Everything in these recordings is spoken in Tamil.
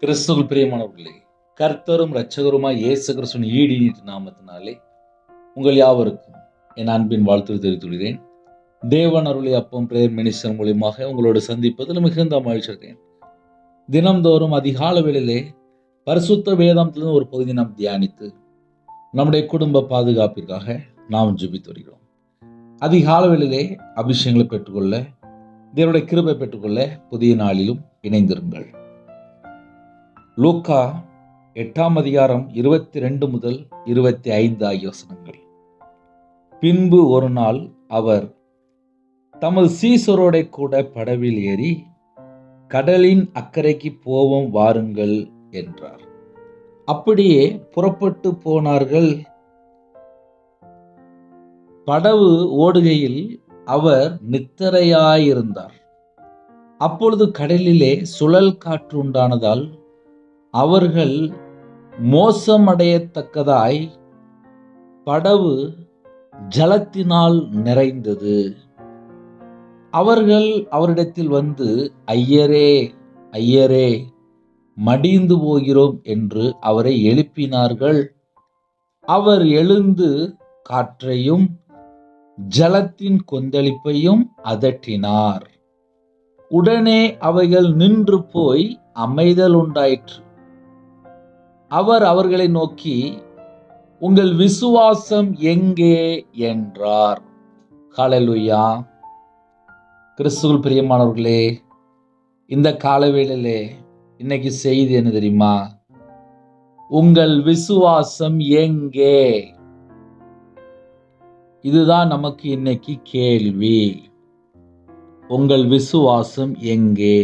கிறிஸ்துவுக்குள் பிரியமானவர்களே, கர்த்தரும் இரட்சகருமாய் இயேசு கிறிஸ்துவின் ஈடினின் நாமத்தினாலே உங்கள் யாவருக்கும் என் அன்பின் வாழ்த்துக்களை தெரிவித்துக் கொள்கிறேன். தேவன் அருளை அப்பம் பிரேயர் மினிஸ்டர் மூலியமாக உங்களோடு சந்திப்பதில் மிகுந்த மகிழ்ச்சி அடைகிறேன். தினம்தோறும் அதிகால வேளையிலே பரிசுத்த வேதாந்தத்திலிருந்து ஒரு பகுதியை நாம் தியானித்து நம்முடைய குடும்ப பாதுகாப்பிற்காக நாம் ஜெபித்து வருகிறோம். அதிகால வேளையிலே அபிஷேகங்களை பெற்றுக்கொள்ள, தேவனுடைய கிருபை பெற்றுக்கொள்ள புதிய நாளிலும் இணைந்திருங்கள். லூக்கா 8ஆம் அதிகாரம் 22 முதல் 25 ஆகிய வசனங்கள். பின்பு ஒரு நாள் அவர் தமது சீசரோட கூட படவில் ஏறி கடலின் அக்கறைக்கு போவோம் வாருங்கள் என்றார். அப்படியே புறப்பட்டு போனார்கள். படவு ஓடுகையில் அவர் நித்திரையாயிருந்தார். அப்பொழுது கடலிலே சுழல் காற்று உண்டானதால் அவர்கள் மோசமடையத்தக்கதாய் படவு ஜலத்தினால் நிறைந்தது. அவர்கள் அவரிடத்தில் வந்து, ஐயரே ஐயரே, மடிந்து போகிறோம் என்று அவரை எழுப்பினார்கள். அவர் எழுந்து காற்றையும் ஜலத்தின் கொந்தளிப்பையும் அதட்டினார். உடனே அவைகள் நின்று போய் அமைதல் உண்டாயிற்று. அவர் அவர்களை நோக்கி, உங்கள் விசுவாசம் எங்கே என்றார். ஹல்லேலூயா. கிறிஸ்துவுக்குள் பிரியமானவர்களே, இந்த காலவேளையிலே இன்னைக்கு செய்தி என்ன தெரியுமா? உங்கள் விசுவாசம் எங்கே? இதுதான் நமக்கு இன்னைக்கு கேள்வி. உங்கள் விசுவாசம் எங்கே?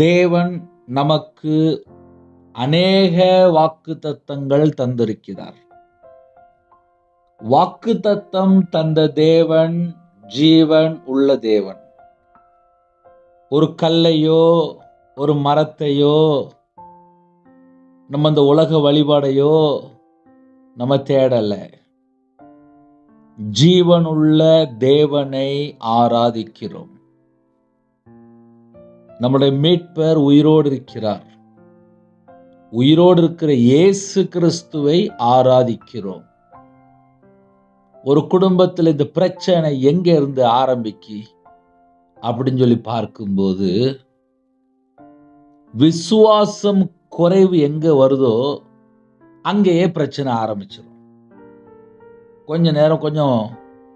தேவன் நமக்கு அநேக வாக்குத்தத்தங்கள் தந்திருக்கிறார். வாக்குத்தத்தம் தந்த தேவன் ஜீவன் உள்ள தேவன். ஒரு கல்லையோ ஒரு மரத்தையோ நம்ம இந்த உலக வழிபாடையோ நம்ம தேடல. ஜீவனுள்ள தேவனை ஆராதிக்கிறோம். நம்முடைய மீட்பர் உயிரோடு இருக்கிறார். உயிரோடு இருக்கிற இயேசு கிறிஸ்துவை ஆராதிக்கிறோம். ஒரு குடும்பத்தில் இந்த பிரச்சனை எங்க இருந்து ஆரம்பிக்கு அப்படின்னு சொல்லி பார்க்கும்போது, விசுவாசம் குறைவு எங்க வருதோ அங்கேயே பிரச்சனை ஆரம்பிச்சிடும். கொஞ்ச நேரம் கொஞ்சம்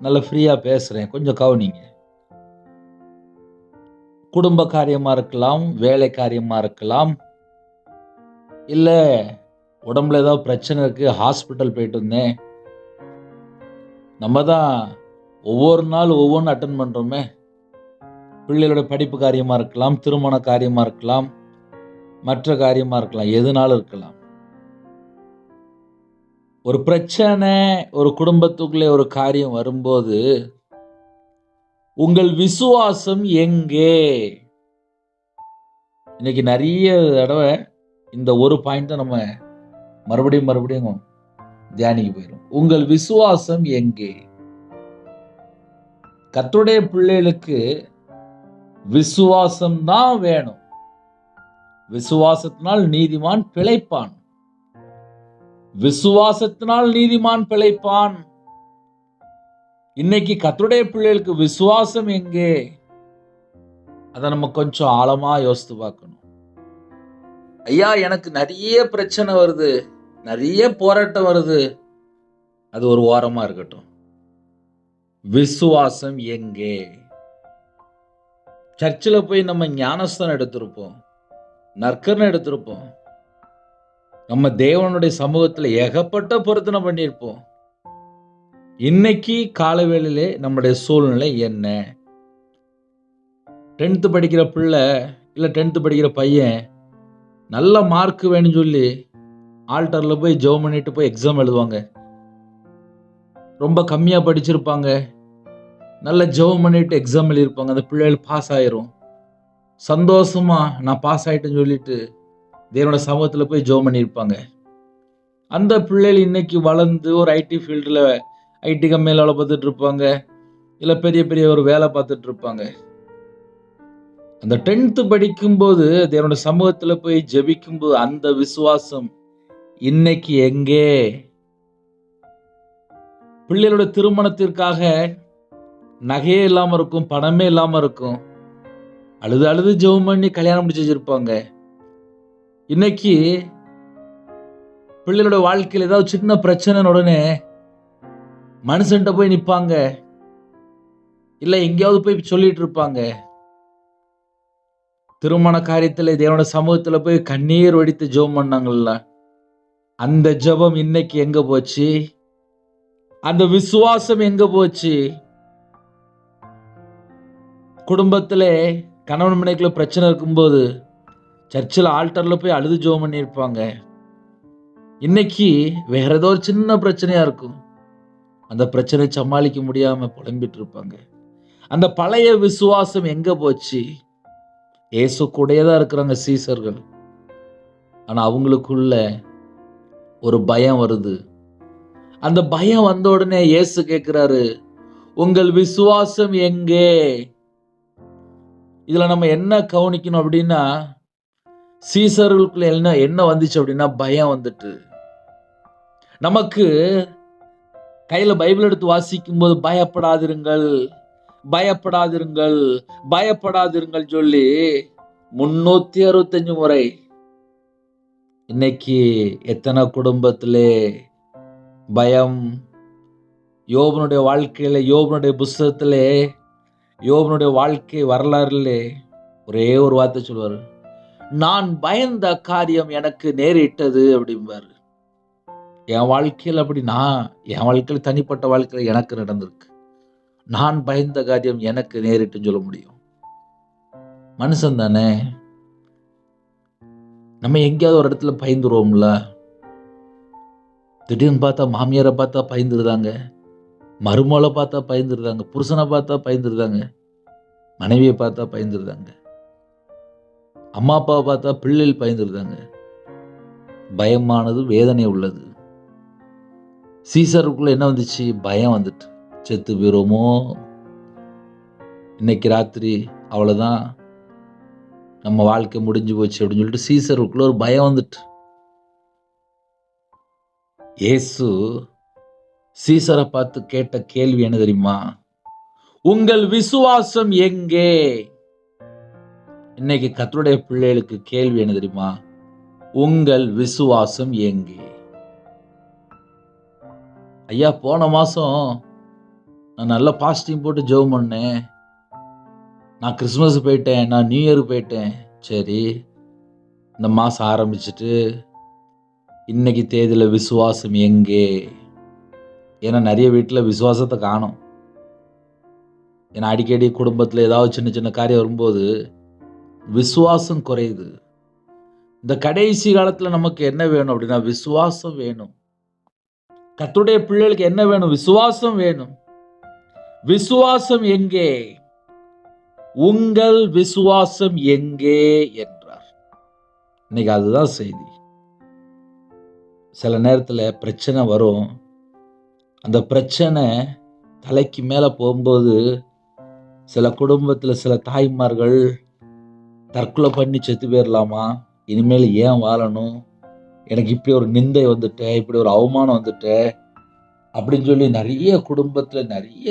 நல்ல ஃப்ரீயா பேசுறேன், கொஞ்சம் கவனிங்க. குடும்ப காரியமா இருக்கலாம், வேலை காரியமா இருக்கலாம், இல்ல உடம்புல ஏதாவது பிரச்சனை இருக்கு, ஹாஸ்பிட்டல் போயிட்டு வந்தேன். நம்ம தான் ஒவ்வொரு நாள் ஒவ்வொன்று அட்டன் பண்றோமே. பிள்ளைகளோட படிப்பு காரியமா இருக்கலாம், திருமண காரியமா இருக்கலாம், மற்ற காரியமா இருக்கலாம், எதுனாலும் இருக்கலாம். ஒரு பிரச்சனை ஒரு குடும்பத்துக்குள்ளே ஒரு காரியம் வரும்போது, உங்கள் விசுவாசம் எங்கே? இன்னைக்கு நிறைய தடவை இந்த ஒரு பாயிண்ட் தான் நம்ம மறுபடியும் தியானிக்க போயிடும். உங்கள் விசுவாசம் எங்கே? கர்த்தருடைய பிள்ளைகளுக்கு விசுவாசம் தான் வேணும். விசுவாசத்தினால் நீதிமான் பிழைப்பான். விசுவாசத்தினால் நீதிமான் பிழைப்பான். இன்னைக்கு கர்த்தருடைய பிள்ளைகளுக்கு விசுவாசம் எங்கே? அதை நம்ம கொஞ்சம் ஆழமா யோசித்து பார்க்கணும். ஐயா, எனக்கு நிறைய பிரச்சனை வருது, நிறைய போராட்டம் வருது, அது ஒரு ஓரமா இருக்கட்டும். விசுவாசம் எங்கே? சர்ச்சில் போய் நம்ம ஞானஸ்தானம் எடுத்திருப்போம், நற்கரணை எடுத்திருப்போம், நம்ம தேவனுடைய சமூகத்தில் ஏகப்பட்ட பொருத்தனை பண்ணியிருப்போம். இன்னைக்கு காலவேளையிலே நம்முடைய சூழ்நிலை என்ன? 10th படிக்கிற பிள்ளை இல்லை 10th படிக்கிற பையன் நல்ல மார்க் வேணும்னு சொல்லி ஆல்டரில் போய் ஜெபம் பண்ணிட்டு போய் எக்ஸாம் எழுதுவாங்க. ரொம்ப கம்மியாக படிச்சிருப்பாங்க, நல்ல ஜெபம் பண்ணிட்டு எக்ஸாம் எழுதியிருப்பாங்க. அந்த பிள்ளைகள் பாஸ் ஆயிரும். சந்தோஷமா நான் பாஸ் ஆகிட்டேன்னு சொல்லிட்டு தேவனோட சமூகத்தில் போய் ஜெபம் பண்ணியிருப்பாங்க. அந்த பிள்ளைகள் இன்னைக்கு வளர்ந்து ஒரு ஐடி ஃபீல்டில் ஐடி கம்பெனியில் வேலை பார்த்துட்டு இருப்பாங்க, இல்லை பெரிய பெரிய ஒரு வேலை பார்த்துட்டு இருப்பாங்க. அந்த 10th படிக்கும்போது தேவனுடைய சமூகத்துல போய் ஜெபிக்கும்போது அந்த விசுவாசம் இன்னைக்கு எங்கே? பிள்ளைகளோட திருமணத்திற்காக நகையே இல்லாம இருக்கும், பணமே இல்லாம இருக்கும். அழுது அழுது ஜெபம் பண்ணி கல்யாணம் முடிச்சு வச்சிருப்பாங்க. இன்னைக்கு பிள்ளைகளோட வாழ்க்கையில ஏதாவது சின்ன பிரச்சனை உடனே மனுஷன்ட்ட போய் நிப்பாங்க, இல்ல எங்கேயாவது போய் சொல்லிட்டு இருப்பாங்க. திருமண காரியத்துல தேவனுடைய சமூகத்துல போய் கண்ணீர் வடித்து ஜெபம் பண்ணாங்கல்ல, அந்த ஜெபம் இன்னைக்கு எங்க போச்சு? அந்த விசுவாசம் எங்க போச்சு? குடும்பத்திலே கணவன் மனைவிக்குள்ள பிரச்சனை இருக்கும்போது சர்ச்சில் ஆல்டர்ல போய் அழுது ஜெபம் பண்ணியிருப்பாங்க. இன்னைக்கு வேற ஏதோ ஒரு சின்ன பிரச்சனையா இருக்கும், அந்த பிரச்சனை சமாளிக்க முடியாம புலம்பிட்டு இருப்பாங்க. அந்த பழைய விசுவாசம் எங்க போச்சு? இயேசு கூடயே தான் இருக்கிறாங்க சீசர்கள். ஆனா அவங்களுக்குள்ள ஒரு பயம் வருது. அந்த பயம் வந்த உடனே இயேசு கேட்கிறாரு, உங்கள் விசுவாசம் எங்கே? இதுல நம்ம என்ன கவனிக்கணும் அப்படின்னா, சீசர்களுக்குள்ள என்ன வந்துச்சு அப்படின்னா பயம் வந்துட்டு. நமக்கு கையில பைபிள் எடுத்து வாசிக்கும் போது பயப்படாதிருங்கள், பயப்படாதிருங்கள், பயப்படாதிருங்கள் சொல்லி 365 முறை. இன்னைக்கு எத்தனை குடும்பத்திலே பயம்? யோபனுடைய வாழ்க்கையில, யோபனுடைய புஸ்தகத்திலே, யோபனுடைய வாழ்க்கை வரலாறுலே ஒரே ஒரு வார்த்தை சொல்வாரு, நான் பயந்த காரியம் எனக்கு நேரிட்டது அப்படிம்பாரு. என் வாழ்க்கையில் அப்படி என் வாழ்க்கையில் தனிப்பட்ட வாழ்க்கையில் எனக்கு நடந்திருக்கு. நான் பயந்த காரியம் எனக்கு நேரிட்டுன்னு சொல்ல முடியும். மனுஷன் தானே, நம்ம எங்கேயாவது ஒரு இடத்துல பயந்துருவோம்ல. திடீர்னு பார்த்தா மாமியாரை பார்த்தா பயந்துருதாங்க, மருமகளை பார்த்தா பயந்துருதாங்க, புருஷனை பார்த்தா பயந்துருதாங்க, மனைவியை பார்த்தா பயந்துருதாங்க, அம்மா அப்பாவை பார்த்தா பிள்ளைகள் பயந்துருதாங்க. பயமானது வேதனை உள்ளது. சீசருக்குள்ள என்ன வந்துச்சு? பயம் வந்துட்டு. செத்து போயிரோமோ, இன்னைக்கு ராத்திரி அவ்வளவுதான், நம்ம வாழ்க்கை முடிஞ்சு போச்சு அப்படின்னு சொல்லிட்டு சீசருக்குள்ள ஒரு பயம் வந்துட்டு. இயேசு சீசரை பார்த்து கேட்ட கேள்வி என்ன தெரியுமா? உங்கள் விசுவாசம் எங்கே? இன்னைக்கு கர்த்தருடைய பிள்ளைகளுக்கு கேள்வி என்ன தெரியுமா? உங்கள் விசுவாசம் எங்கே? ஐயா, போன மாசம் நான் நல்லா பாஸ்டிங் போட்டு ஜெபம் பண்ணேன், நான் கிறிஸ்மஸ் போயிட்டேன், நான் நியூ இயர் போயிட்டேன். சரி, இந்த மாசம் ஆரம்பிச்சுட்டு இன்னைக்கு தேதியில விசுவாசம் எங்கே? ஏன்னா நிறைய வீட்டில் விசுவாசத்தை காணோம். ஏன்னா அடிக்கடி குடும்பத்தில் ஏதாவது சின்ன சின்ன காரியம் வரும்போது விசுவாசம் குறையுது. இந்த கடைசி காலத்துல நமக்கு என்ன வேணும் அப்படின்னா விசுவாசம் வேணும். கர்த்தருடைய பிள்ளைகளுக்கு என்ன வேணும்? விசுவாசம் வேணும். விசுவாசம் எங்கே? உங்கள் விசுவாசம் எங்கே என்றார். இன்னைக்கு அதுதான் செய்தி. சில நேரத்துல பிரச்சனை வரும். அந்த பிரச்சனை தலைக்கு மேல போகும்போது சில குடும்பத்துல சில தாய்மார்கள் தற்கொலை பண்ணி செத்து போயிடலாமா, இனிமேல் ஏன் வாழணும், எனக்கு இப்படி ஒரு நிந்தை வந்துட்டேன், இப்படி ஒரு அவமானம் வந்துட்டேன் அப்படின்னு சொல்லி நிறைய குடும்பத்துல நிறைய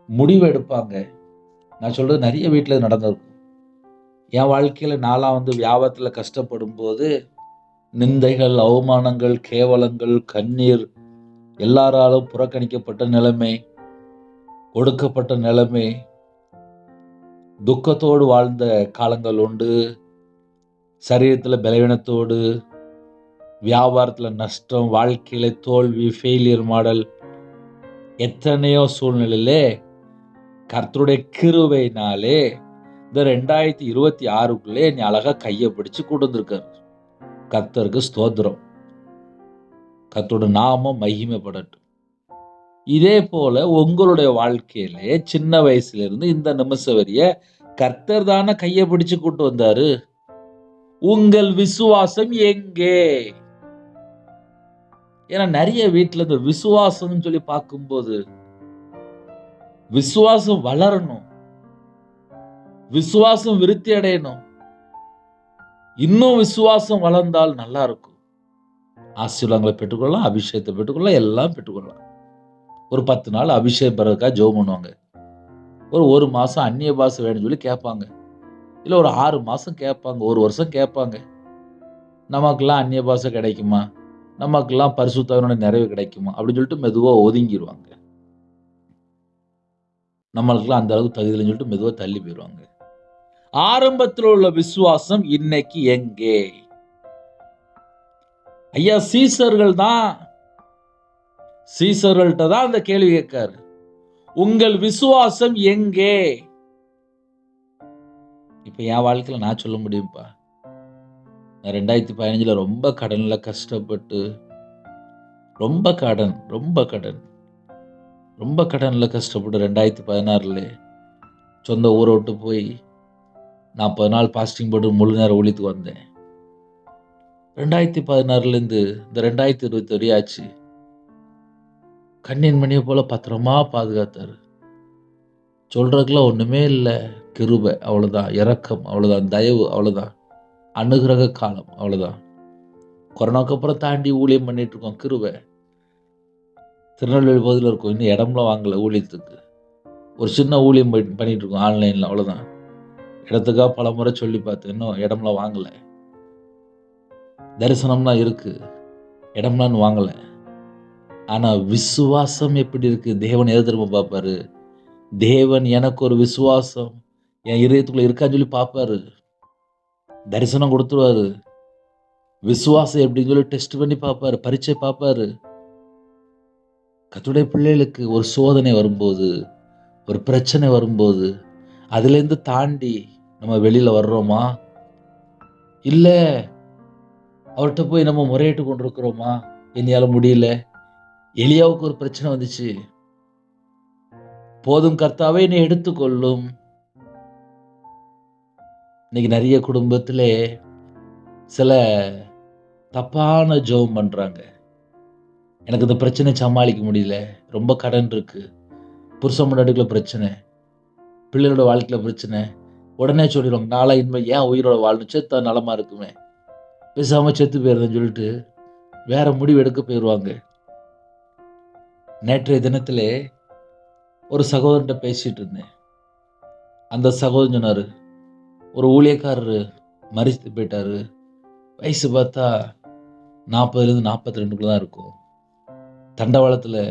முடிவு எடுப்பாங்க. நான் சொல்றது நிறைய வீட்டில் நடந்திருக்கும். என் வாழ்க்கையில நான்லாம் வியாபாரத்துல கஷ்டப்படும் போது நிந்தைகள், அவமானங்கள், கேவலங்கள், கண்ணீர், எல்லாராலும் புறக்கணிக்கப்பட்ட நிலைமை, ஒடுக்கப்பட்ட நிலைமை, துக்கத்தோடு வாழ்ந்த காலங்கள் உண்டு. சரீரத்துல பலவீனத்தோடு, வியாபாரத்துல நஷ்டம், வாழ்க்கையில தோல்வி, ஃபெயிலியர் மாடல், எத்தனையோ சூழ்நிலையிலே கர்த்தருடைய கிருபையினாலே இந்த 2026க்குள்ளே நீ அழகா கையை பிடிச்சு கொண்டு வந்திருக்காரு. கர்த்தருக்கு ஸ்தோத்திரம். கர்த்தருடைய நாமம் மகிமைப்படட்டும். இதே போல உங்களுடைய வாழ்க்கையிலே சின்ன வயசுல இருந்து இந்த நிமிஷம் வரைய கர்த்தர் தானே கையை பிடிச்சு கூட்டு வந்தாரு. உங்கள் விசுவாசம் எங்கே? ஏன்னா நிறைய வீட்டுல இந்த விசுவாசம் சொல்லி பார்க்கும்போது விசுவாசம் வளரணும். விசுவாசம் விருத்தி அடையணும். இன்னும் விசுவாசம் வளர்ந்தால் நல்லா இருக்கும். ஆசீர்வாதங்களை பெற்றுக்கொள்ளலாம், அபிஷேகத்தை பெற்றுக்கொள்ளலாம், எல்லாம் பெற்றுக்கொள்ளலாம். ஒரு 10 நாள் அபிஷேகம் பெறதுக்காக ஜெபம் பண்ணுவாங்க. ஒரு மாசம் அந்நிய பாஷை வேணும்னு சொல்லி கேட்பாங்க. இல்ல ஒரு 6 மாசம் கேட்பாங்க, 1 வருஷம் கேட்பாங்க. நமக்கெல்லாம் அந்நிய பாஷை கிடைக்குமா? நமக்கெல்லாம் பரிசுத்த ஆவியானவருடைய நிறைவு கிடைக்குமா? அப்படின்னு சொல்லிட்டு மெதுவா ஒதுங்கிருவாங்க. நம்மளுக்கெல்லாம் அந்த அளவுக்கு தகுதி இல்லைன்னு சொல்லிட்டு மெதுவா தள்ளி போயிருவாங்க. ஆரம்பத்தில் உள்ள விசுவாசம் இன்னைக்கு எங்கே? ஐயா சீசர்கள்ட்ட தான் அந்த கேள்வி கேட்காரு. உங்கள் விசுவாசம் எங்கே? இப்ப என் வாழ்க்கையில நான் சொல்ல முடியும்பா. நான் 2015ல ரொம்ப கடன்ல கஷ்டப்பட்டு, ரொம்ப கடன்ல கஷ்டப்பட்டு 2016ல சொந்த ஊரை விட்டு போய் 40 நாள் பாஸ்டிங் போட்டு முழு நேர ஊழியத்துக்கு வந்தேன். 2016லேருந்து இந்த 2021 ஆச்சு. கண்ணின் மணியை போல பத்திரமா பாதுகாத்தாரு. சொல்றதுக்குலாம் ஒண்ணுமே இல்லை. கிருபை அவ்வளவுதான், இரக்கம் அவ்வளவுதான், தயவு அவ்வளவுதான், அனுகிரக காலம் அவ்வளவுதான். கொரோனாக்கு அப்புறம் தாண்டி ஊழியம் பண்ணிட்டு இருக்கோம். கிருபை. திருநெல்வேலி பகுதியில் இருக்கும். இன்னும் இடம்லாம் வாங்கல ஊழியத்துக்கு. ஒரு சின்ன ஊழியம் பண்ணிட்டு இருக்கோம் ஆன்லைன்ல, அவ்வளவுதான். இடத்துக்காக பல முறை சொல்லி பார்த்தேன், இன்னும் இடம்லாம் வாங்கல. தரிசனம்லாம் இருக்கு, இடம்லாம் வாங்கல. ஆனா விசுவாசம் எப்படி இருக்கு? தேவன் எதை திரும்ப பார்ப்பாரு? தேவன் எனக்கு ஒரு விசுவாசம் என் இதயத்துக்குள்ள இருக்கான்னு சொல்லி பார்ப்பாரு. தரிசனம் கொடுத்துருவாரு. விசுவாசம் எப்படின்னு சொல்லி டெஸ்ட் பண்ணி பார்ப்பாரு, பரீட்சை பார்ப்பாரு. கர்த்தருடைய பிள்ளைகளுக்கு ஒரு சோதனை வரும்போது, ஒரு பிரச்சனை வரும்போது, அதுலேருந்து தாண்டி நம்ம வெளியில வர்றோமா? இல்ல அவர்கிட்ட போய் நம்ம முறையிட்டு கொண்டிருக்கிறோமா? என்னையால முடியல. எலியாவுக்கு ஒரு பிரச்சனை வந்துச்சு. போதும் கர்த்தாவே என்னை எடுத்துக்கொள்ளும். இன்னைக்கு நிறைய குடும்பத்திலே சில தப்பான ஜெபம் பண்றாங்க. எனக்கு இந்த பிரச்சனை சமாளிக்க முடியல, ரொம்ப கடன் இருக்கு, புருஷன் பொண்டாட்டிக்குள்ள பிரச்சனை, பிள்ளைகளோட வாழ்க்கையில பிரச்சனை. உடனே சொல்லிடுவாங்க, நாளா இனிமே ஏன் உயிரோட வாழணும், செத்தா நலமா இருக்குமே, பேசாம செத்து போயிருந்தேன்னு சொல்லிட்டு வேற முடிவு எடுக்க போயிடுவாங்க. நேற்றைய தினத்திலே ஒரு சகோதரன்ட்ட பேசிட்டு இருந்தேன். அந்த சகோதரன் சொன்னாரு, ஒரு ஊழியக்காரரு மரித்து போயிட்டாரு. வயசு பார்த்தா 40லேருந்து 42க்குள்ள தான் இருக்கும். தண்டவாளத்தில்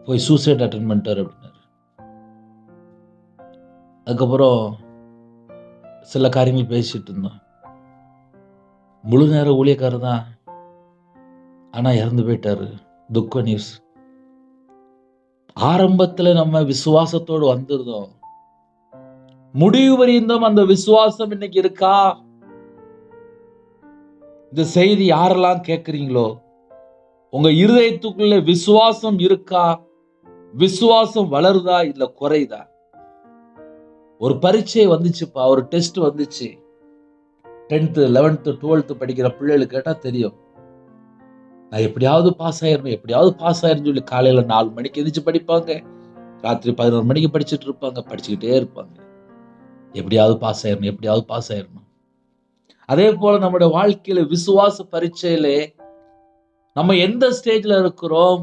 போய் சூசைட் அட்டன் பண்ணிட்டாரு அப்படின்னாரு. அதுக்கப்புறம் சில காரியங்கள் பேசிட்டு இருந்தோம். முழு நேர ஊழியக்காரர் தான், ஆனா இறந்து போயிட்டாரு. துக்க நியூஸ். ஆரம்பத்துல நம்ம விசுவாசத்தோடு வந்திருந்தோம். முடிவு வரையும் அந்த விசுவாசம் இன்னைக்கு இருக்கா? இந்த செய்தி யாரெல்லாம் கேட்கிறீங்களோ, உங்க இருதயத்துக்குள்ள விசுவாசம் இருக்கா? விசுவாசம் வளருதா இல்ல குறையுதா? ஒரு பரீட்சை வந்துச்சுப்பா, ஒரு டெஸ்ட் வந்துச்சு. 10th 11th 12th படிக்கிற பிள்ளைகளுக்கு கேட்டா தெரியும். நான் எப்படியாவது பாஸ் ஆயிரணும் சொல்லி காலையில 4 மணிக்கு எந்திரிச்சு படிப்பாங்க, ராத்திரி 11 மணிக்கு படிச்சுட்டு இருப்பாங்க, படிச்சுக்கிட்டே இருப்பாங்க. எப்படியாவது பாஸ் ஆயிரணும். அதே போல நம்முடைய வாழ்க்கையில விசுவாச பரீட்சையிலே நம்ம எந்த ஸ்டேஜ்ல இருக்கிறோம்?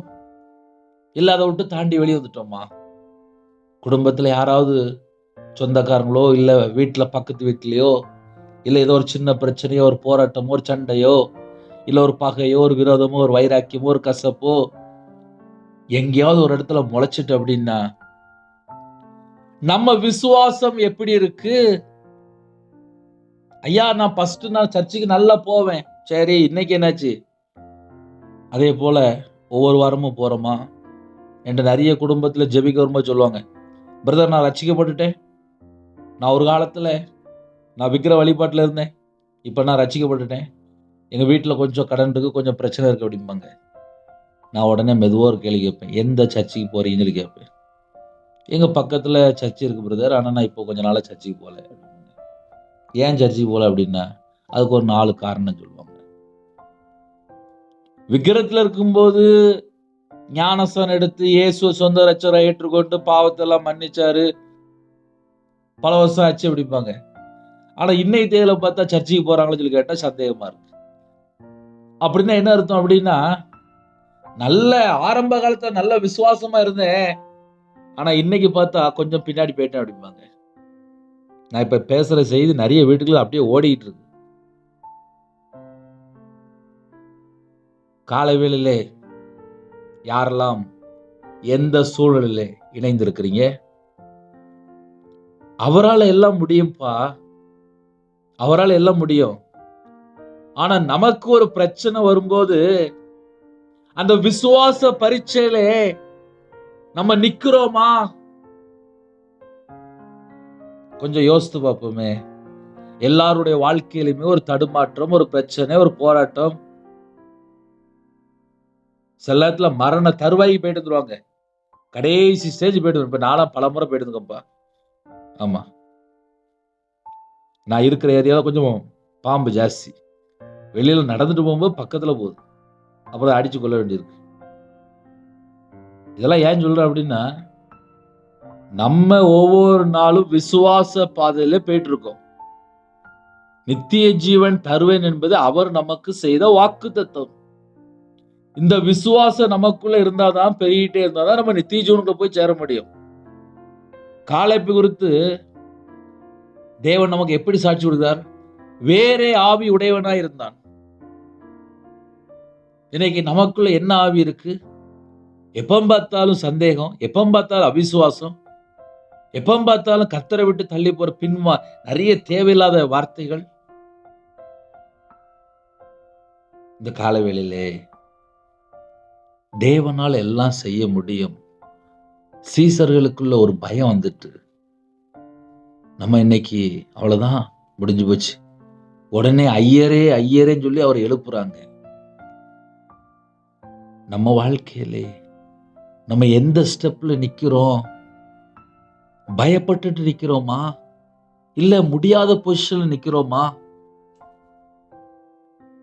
இல்ல அதை விட்டு தாண்டி வெளியே வந்துட்டோமா? குடும்பத்துல யாராவது சொந்தக்காரங்களோ, இல்ல வீட்டுல பக்கத்து வீட்லயோ, இல்ல ஏதோ ஒரு சின்ன பிரச்சனையோ, ஒரு போராட்டமோ, ஒரு சண்டையோ, இல்ல ஒரு பகையோ, ஒரு விரோதமோ, ஒரு வைராக்கியமோ, ஒரு கசப்போ எங்கேயாவது ஒரு இடத்துல முளைச்சிட்டு அப்படின்னா நம்ம விசுவாசம் எப்படி இருக்கு? ஐயா நான் ஃபர்ஸ்ட் நான் சர்ச்சுக்கு நல்லா போவேன், சரி இன்னைக்கு என்னாச்சு? அதே போல ஒவ்வொரு வாரமும் போறோமா என்று நிறைய குடும்பத்துல ஜெபிக்க வரும்போது சொல்லுவாங்க, பிரதர் நான் ரட்சிக்கப்பட்டுட்டேன், நான் ஒரு காலத்துல நான் விக்கிர வழிபாட்டுல இருந்தேன், இப்ப நான் ரட்சிக்கப்பட்டுட்டேன், எங்க வீட்டுல கொஞ்சம் கடன் இருக்கு, கொஞ்சம் பிரச்சனை இருக்கு அப்படிம்பாங்க. நான் உடனே மெதுவா ஒரு கேள்வி கேட்பேன், எந்த சர்ச்சுக்கு போறீங்கன்னு சொல்லி கேட்பேன். எங்க பக்கத்துல சர்ச் இருக்கு பிரதர், ஆனா நான் இப்போ கொஞ்ச நாளா சர்ச்சுக்கு போல. ஏன் சர்ச்சுக்கு போல அப்படின்னா அதுக்கு ஒரு 4 காரணம் சொல்லுவாங்க. விக்கிரத்துல இருக்கும்போது ஞானஸ்தானம் எடுத்து இயேசு சொந்த ரட்சகரை ஏற்றுக்கொண்டு பாவத்தெல்லாம் மன்னிச்சாரு, பல வருஷம் ஆச்சு அப்படிம்பாங்க. ஆனா இன்னைக்கு தேதியில பார்த்தா சர்ச்சுக்கு போறாங்கன்னு சொல்லி கேட்டா சந்தேகமா இருக்கு. அப்படின்னா என்ன அர்த்தம் அப்படின்னா, நல்ல ஆரம்ப காலத்துல நல்ல விசுவாசமா இருந்தேன். ஆனா இன்னைக்கு பார்த்தா கொஞ்சம் பின்னாடி போயிட்டேன் அப்படிம்பாங்க. நான் இப்ப பேசுற செய்தி நிறைய வீட்டுக்குள்ள அப்படியே ஓடிட்டு இருக்கு. காலை வேளையிலே யாரெல்லாம் எந்த சூழலிலே இணைந்திருக்கிறீங்க? அவரால எல்லாம் முடியும்பா. அவரால எல்லாம் முடியும். ஆனா நமக்கு ஒரு பிரச்சனை வரும்போது அந்த விசுவாச பரீட்சையிலே நம்ம நிக்கிறோமா? கொஞ்சம் யோசித்து பார்ப்போமே. எல்லாருடைய வாழ்க்கையிலுமே ஒரு தடுமாற்றம், ஒரு பிரச்சனை, ஒரு போராட்டம். சில நேரத்துல மரண தருவாய்க்கு போயிட்டு வந்துருவாங்க. கடைசி ஸ்டேஜ் போயிட்டு இப்ப நான்லாம் பலமுறை போயிட்டுருக்கேன்ப்பா. ஆமா. நான் இருக்கிற ஏரியால கொஞ்சம் பாம்பு ஜாஸ்தி. வெளியில நடந்துட்டு போகும்போது பக்கத்துல போகுது. அப்புறம் அடிச்சு கொள்ள வேண்டியிருக்கு. இதெல்லாம் ஏன் சொல்றேன் அப்படின்னா, நம்ம ஒவ்வொரு நாளும் விசுவாச பாதையில போயிட்டு இருக்கோம். நித்திய ஜீவன் தருவேன் என்பது அவர் நமக்கு செய்த வாக்குத்தத்தம். இந்த விசுவாசம் நமக்குள்ள இருந்தாதான், பெருகிட்டே இருந்தாதான் நம்ம நித்திய ஜீவனுக்குள்ள போய் சேர முடியும். காலேப்பு குறித்து தேவன் நமக்கு எப்படி சாட்சி கொடுக்கிறார்? வேறே ஆவி உடையவனாய் இருந்தான். இன்னைக்கு நமக்குள்ள என்ன ஆவி இருக்கு? எப்ப பார்த்தாலும் சந்தேகம், எப்ப பார்த்தாலும் அவிசுவாசம், எப்ப பார்த்தாலும் கர்த்தரை விட்டு தள்ளி போற நிறைய தேவையில்லாத வார்த்தைகள். இந்த காலவேளையிலே தேவனால் எல்லாம் செய்ய முடியும். சீசர்களுக்குள்ள ஒரு பயம் வந்துட்டு, நம்ம இன்னைக்கு அவ்வளவுதான், முடிஞ்சு போச்சு. உடனே ஐயரே ஐயரேன்னு சொல்லி அவர் எழுப்புறாங்க. நம்ம வாழ்க்கையிலே நம்ம எந்த ஸ்டெப்ல நிக்கிறோம்? பயப்பட்டுட்டு நிக்கிறோமா? இல்ல முடியாத பொசிஷன்ல நிக்கிறோமா?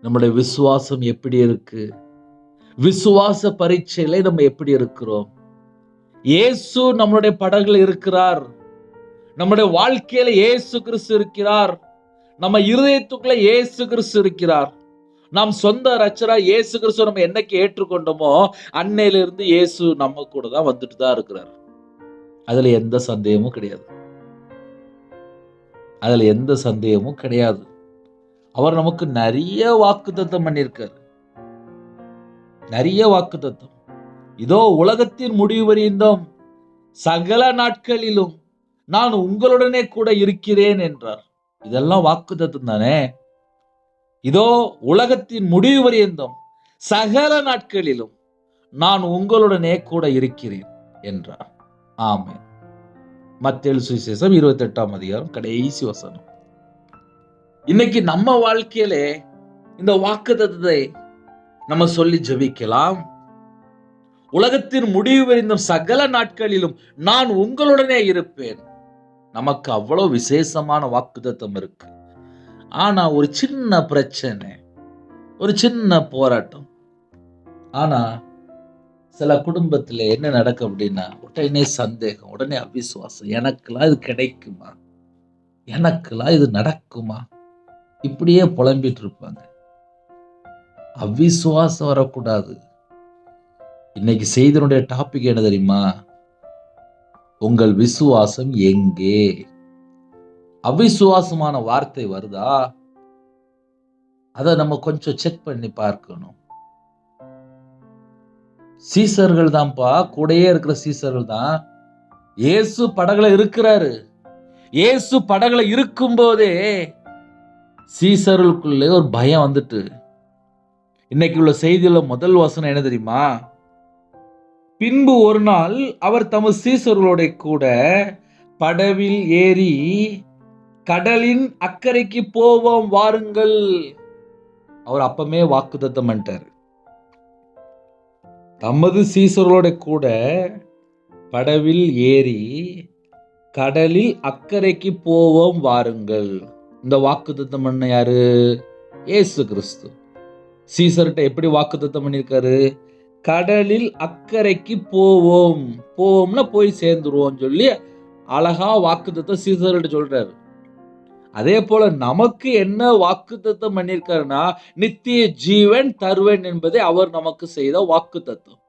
நம்முடைய விசுவாசம் எப்படி இருக்கு? விசுவாச பரீட்சையில நம்ம எப்படி இருக்கிறோம்? இயேசு நம்மளுடைய படகுல இருக்கிறார். நம்முடைய வாழ்க்கையில இயேசு கிறிஸ்து இருக்கிறார். நம்ம இருதயத்துக்குள்ள இயேசு கிறிஸ்து இருக்கிறார். நாம் சொந்த ரட்சகரா இயேசு கிறிஸ்துவை நம்ம என்னைக்கு ஏற்றுக்கொண்டோமோ அன்னையில இருந்து இயேசு நம்ம கூட தான் வந்துட்டு தான் இருக்கிறார். அதுல எந்த சந்தேகமும் கிடையாது. அதுல எந்த சந்தேகமும் கிடையாது. அவர் நமக்கு நிறைய வாக்குத்தத்தம் பண்ணியிருக்கார். நிறைய வாக்குத்தத்தம். இதோ உலகத்தின் முடிவு வரையும் சகல நாட்களிலும் நான் உங்களுடனே கூட இருக்கிறேன் என்றார். இதெல்லாம் வாக்குத்தத்தம் தானே. இதோ உலகத்தின் முடிவு வரையும் சகல நாட்களிலும் நான் உங்களுடனே கூட இருக்கிறேன் என்றார். ஆமென். மத்தேயு சுவிசேஷம் 28ஆம் அதிகாரம் கடைசி வசனம். இன்னைக்கு நம்ம வாழ்க்கையிலே இந்த வாக்குத்தத்தத்தை நம்ம சொல்லி ஜெபிக்கலாம். உலகத்தின் முடிவு வரையும் சகல நாட்களிலும் நான் உங்களுடனே இருப்பேன். நமக்கு அவ்வளவு விசேஷமான வாக்குத்தத்தம் இருக்கு. ஆனா ஒரு சின்ன பிரச்சனை, ஒரு சின்ன போராட்டம். ஆனா சில குடும்பத்துல என்ன நடக்கும் அப்படின்னா, உடனே சந்தேகம், உடனே அவிசுவாசம். எனக்கெல்லாம் இது கிடைக்குமா? எனக்கெல்லாம் இது நடக்குமா? இப்படியே புலம்பிட்டு இருப்பாங்க. அவிசுவாசம் வரக்கூடாது. இன்னைக்கு செய்தியினுடைய டாபிக் என்ன தெரியுமா? உங்கள் விசுவாசம் எங்கே? அவிசுவாசமான வார்த்தை வருதா? அதை நம்ம கொஞ்சம் செக் பண்ணி பார்க்கணும். சீசர்கள் தான்ப்பா, கூடயே இருக்கிற சீசர்கள் தான். இயேசு படகுல இருக்கிறாரு. இயேசு படகுல இருக்கும் போதே சீசர்களுக்குள்ளே ஒரு பயம் வந்துட்டு. இன்னைக்கு உள்ள செய்தியில முதல் வசனம் என்ன தெரியுமா? பின்பு ஒரு நாள் அவர் தமது சீசர்களோட கூட படவில் ஏறி கடலின் அக்கறைக்கு போவோம் வாருங்கள். அவர் அப்பமே வாக்குத்தத்தம் பண்ணிட்டார். தமது சீசர்களோட கூட படவில் ஏறி கடலில் அக்கறைக்கு போவோம் வாருங்கள். இந்த வாக்குத்தத்தம் பண்ண யாரு? இயேசு கிறிஸ்து. சீசர்கிட்ட எப்படி வாக்குத்தத்தம் பண்ணியிருக்காரு? கடலில் அக்கறைக்கு போவோம், போவோம்னா போய் சேர்ந்துருவோம் சொல்லி அழகா வாக்குத்தத்தம் சீசர்கிட்ட சொல்றாரு. அதே போல நமக்கு என்ன வாக்குத்தத்தம் பண்ணியிருக்காருன்னா, நித்திய ஜீவன் தருவேன் என்பதை அவர் நமக்கு செய்த வாக்குத்தத்தம்.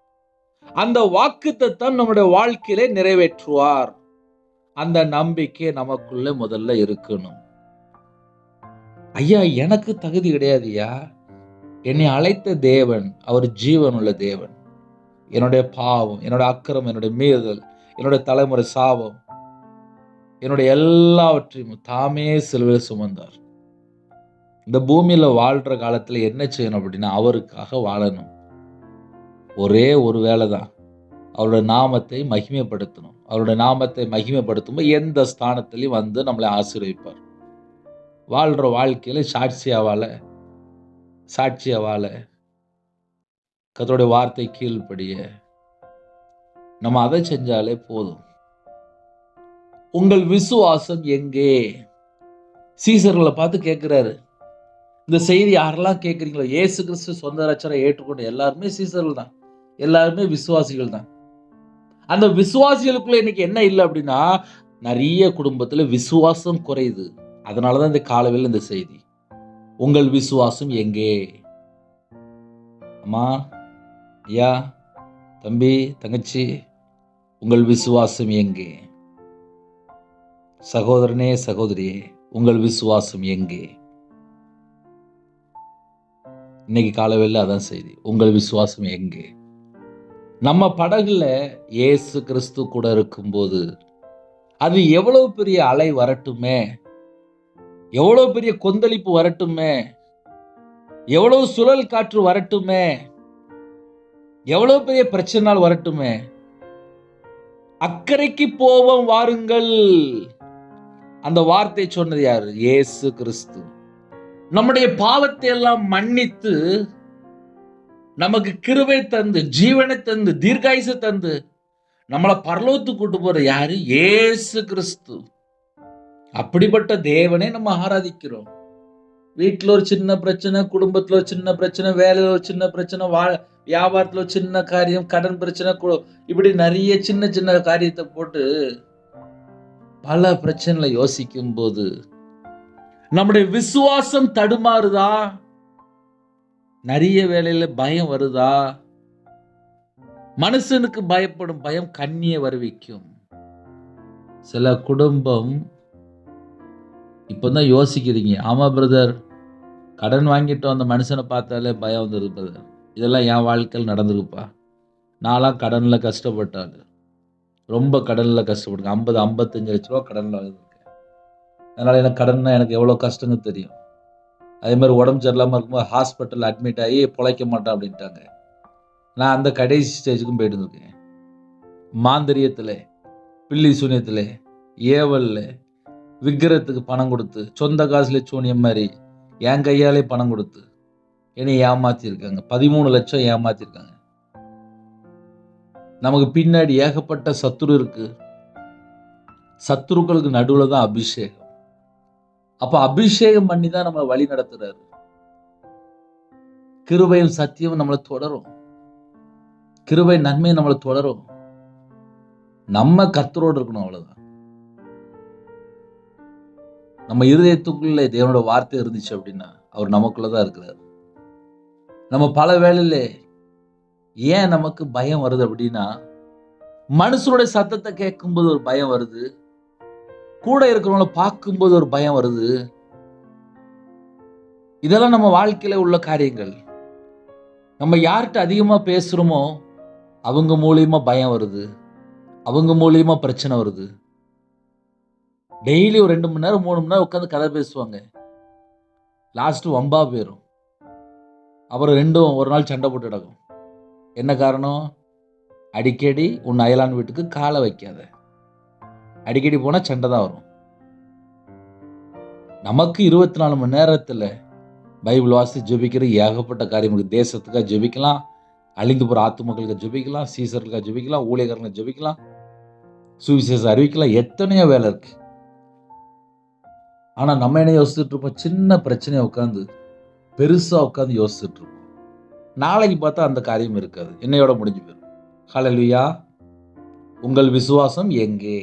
அந்த வாக்குத்தத்தம் நம்முடைய வாழ்க்கையிலே நிறைவேற்றுவார். அந்த நம்பிக்கை நமக்குள்ள முதல்ல இருக்கணும். ஐயா, எனக்கு தகுதி கிடையாதுயா. என்னை அழைத்த தேவன் அவர் ஜீவனுள்ள தேவன். என்னுடைய பாவம், என்னுடைய அக்கிரமம், என்னுடைய மீறுதல், என்னுடைய தலைமுறை சாபம், என்னுடைய எல்லாவற்றையும் தாமே சிலுவையில் சுமந்தார். இந்த பூமியில வாழ்ற காலத்துல என்ன செய்யணும் அப்படின்னா, அவருக்காக வாழணும். ஒரே ஒரு வேலை தான், அவருடைய நாமத்தை மகிமைப்படுத்தணும். அவருடைய நாமத்தை மகிமைப்படுத்தும் போது எந்த ஸ்தானத்திலையும் வந்து நம்மளை ஆசீர்வதிப்பார். வாழ்ற வாழ்க்கையில சாட்சியா வாழ கர்த்தருடைய வார்த்தை கீழ்ப்படிய நம்ம அதை செஞ்சாலே போதும். உங்கள் விசுவாசம் எங்கே? சீசர்களை பார்த்து கேட்கிறாரு. இந்த செய்தி யாரெல்லாம் கேட்குறீங்களோ, இயேசு கிறிஸ்து சொந்த ரட்சகரை ஏற்றுக்கொண்ட எல்லாருமே சீசர்கள் தான், எல்லாருமே விசுவாசிகள் தான். அந்த விசுவாசிகளுக்குள்ள இன்னைக்கு என்ன இல்லை அப்படின்னா, நிறைய குடும்பத்துல விசுவாசம் குறையுது. அதனாலதான் இந்த காலவேளையில் இந்த செய்தி. உங்கள் விசுவாசம் எங்கே? அம்மா, ஐயா, தம்பி, தங்கச்சி, உங்கள் விசுவாசம் எங்கே? சகோதரனே, சகோதரியே, உங்கள் விசுவாசம் எங்கே? இன்னைக்கு காலவேளையில் அதான் செய்தி. உங்கள் விசுவாசம் எங்கே? நம்ம படகுல இயேசு கிறிஸ்து கூட இருக்கும்போது அது எவ்வளவு பெரிய அலை வரட்டுமே, எவ்வளவு பெரிய கொந்தளிப்பு வரட்டுமே, எவ்வளவு சுழல் காற்று வரட்டுமே, எவ்வளவு பெரிய பிரச்சனை வரட்டுமே, அக்கறைக்கு போவோம் வாருங்கள். அந்த வார்த்தை சொன்னது யாரு? இயேசு கிறிஸ்து. நம்முடைய பாவத்தை எல்லாம் மன்னித்து நமக்கு கிருபை தந்து, ஜீவனை தந்து, தீர்காயுசை தந்து நம்மளை பரலோகத்துக்கு கூட்டு போற யாரு? இயேசு கிறிஸ்து. அப்படிப்பட்ட தேவனை நம்ம ஆராதிக்கிறோம். வீட்டில் ஒரு சின்ன பிரச்சனை, குடும்பத்தில் ஒரு சின்ன பிரச்சனை, வேலையில் ஒரு சின்ன பிரச்சனை, வியாபாரத்தில் ஒரு சின்ன காரியம், கடன் பிரச்சனை, இப்படி நிறைய சின்ன சின்ன காரியத்தை போட்டு பல பிரச்சனைகளை யோசிக்கும் போது நம்முடைய விசுவாசம் தடுமாறுதா? நிறைய வேலையில பயம் வருதா? மனுஷனுக்கு பயப்படும் பயம் கண்ணியை வருவிக்கும். சில குடும்பம் இப்பதான் யோசிக்கிறீங்க, ஆமா பிரதர், கடன் வாங்கிட்டோம், அந்த மனுஷனை பார்த்தாலே பயம் வந்துருது பிரதர். இதெல்லாம் என் வாழ்க்கையில் நடந்திருக்குப்பா. நான்லாம் கடன்ல கஷ்டப்பட்டாள், ரொம்ப கடன்ல கஷ்டப்பட்டேன். 50-55 லட்ச ரூபா கடன்ல இருக்கேன். அதனால எனக்கு கடன்னா எனக்கு எவ்வளவு கஷ்டம்னு தெரியும். அதே மாதிரி உடம்பு சரியில்லாமல் இருக்கும்போது ஹாஸ்பிட்டல் அட்மிட் ஆகி பொழைக்க மாட்டேன் அப்படின்ட்டாங்க. நான் அந்த கடைசி ஸ்டேஜுக்கும் போயிட்டு இருக்கேன். மாந்திரியத்தில், பில்லி சூனியத்தில், ஏவலில், விக்கிரத்துக்கு பணம் கொடுத்து, சொந்த காசுல சூனியம் மாதிரி என் கையாலே பணம் கொடுத்து என்னை ஏமாத்திருக்காங்க. 13 லட்சம் ஏமாத்திருக்காங்க. நமக்கு பின்னாடி ஏகப்பட்ட சத்துரு இருக்கு. சத்துருக்களுக்கு நடுவில் தான் அபிஷேகம். அப்ப அபிஷேகம் பண்ணி தான் நம்மளை வழி நடத்துறாரு. கிருபையும் சத்தியமும் நம்மளை தொடரும். கிருபை நன்மை நம்மளை தொடரும். நம்ம கர்த்தரோடு இருக்கணும், அவ்வளவுதான். நம்ம இருதயத்துக்குள்ள தேவனோட வார்த்தை இருந்துச்சு அப்படின்னா அவர் நமக்குள்ளதான் இருக்கிறார். நம்ம பல வேளையில ஏன் நமக்கு பயம் வருது அப்படின்னா, மனுஷனுடைய சத்தத்தை கேட்கும்போது ஒரு பயம் வருது, கூட இருக்கிறவங்கள பார்க்கும்போது ஒரு பயம் வருது. இதெல்லாம் நம்ம வாழ்க்கையில உள்ள காரியங்கள். நம்ம யார்கிட்ட அதிகமா பேசுறோமோ அவங்க மூலியமா பயம் வருது, அவங்க மூலியமா பிரச்சனை வருது. டெய்லி ஒரு 2 மணி நேரம் 3 மணி நேரம் உட்காந்து கதை பேசுவாங்க. லாஸ்ட் வம்பா போயிரும். அப்புறம் ரெண்டும் ஒரு நாள் சண்டை போட்டு கிடக்கும். என்ன காரணம்? அடிக்கடி உன் அயலான் வீட்டுக்கு காலை வைக்காத. அடிக்கடி போனா சண்டை தான் வரும். நமக்கு 24 மணி நேரத்துல பைபிள் வாசி ஜெபிக்கிற ஏகப்பட்ட காரியம் இருக்கு. தேசத்துக்காக ஜெபிக்கலாம், அழிந்து போற ஆத்துமக்களுக்கு ஜெபிக்கலாம், சீசர்களுக்காக ஜெபிக்கலாம், ஊழியர்களுக்கு ஜெபிக்கலாம், சுவிசேஷம் அறிவிக்கலாம், எத்தனையோ வேலை இருக்கு. ஆனா நம்ம என்ன யோசிச்சுட்டு இருப்போம்? சின்ன பிரச்சனையை உட்காந்து பெருசா உட்காந்து யோசிச்சுட்டு இருப்போம். நாளைக்கு பார்த்தா அந்த காரியம் இருக்காது, என்னையோட முடிஞ்சு போயிடும். ஹல்லேலூயா. உங்கள் விசுவாசம் எங்கே?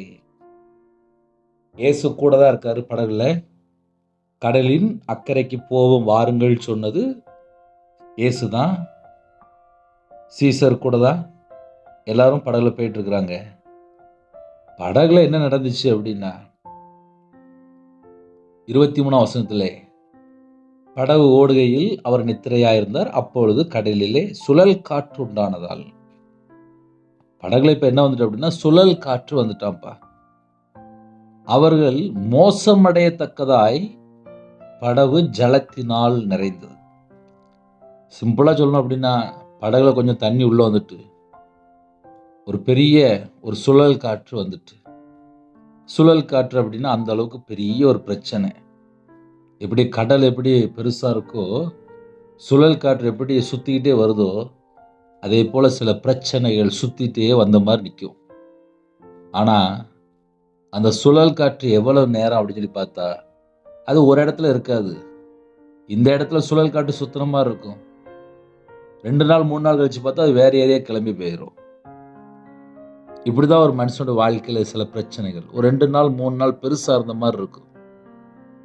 இயேசு கூட தான் இருக்காரு படகுல. கடலின் அக்கறைக்கு போவோம் வாருங்கள் சொன்னது இயேசு தான். சீசர் கூட தான் எல்லாரும் படகுல போயிட்டு இருக்கிறாங்க. படகுல என்ன நடந்துச்சு அப்படின்னா 23ஆம் வசனத்திலே, படகு ஓடுகையில் அவர் நித்திரையாயிருந்தார். அப்பொழுது கடலிலே சுழல் காற்று உண்டானதால், படகுல இப்ப என்ன வந்துட்டு அப்படின்னா சுழல் காற்று வந்துட்டான்ப்பா. அவர்கள் மோசமடையத்தக்கதாய் படகு ஜலத்தினால் நிறைந்தது. சிம்பிளா சொல்லணும் அப்படின்னா, படகுல கொஞ்சம் தண்ணி உள்ள வந்துட்டு ஒரு பெரிய ஒரு சுழல் காற்று வந்துட்டு. சுழல் காற்று அப்படின்னா அந்த அளவுக்கு பெரிய ஒரு பிரச்சனை. எப்படி கடல் எப்படி பெருசா இருக்கோ, சுழல் காற்று எப்படி சுத்திக்கிட்டே வருதோ, அதே போல சில பிரச்சனைகள் சுத்திட்டே வந்த மாதிரி நிற்கும். ஆனா அந்த சுழல் காற்று எவ்வளவு நேரம் அப்படின்னு சொல்லி பார்த்தா, அது ஒரு இடத்துல இருக்காது. இந்த இடத்துல சுழல் காற்று சுத்துற மாதிரி இருக்கும். 2 நாள் 3 நாள் கழிச்சு பார்த்தா அது வேற ஏரியா கிளம்பி போயிடும். இப்படிதான் ஒரு மனுஷனோட வாழ்க்கையில சில பிரச்சனைகள் ஒரு 2 நாள் 3 நாள் பெருசா இருந்த மாதிரி இருக்கும்.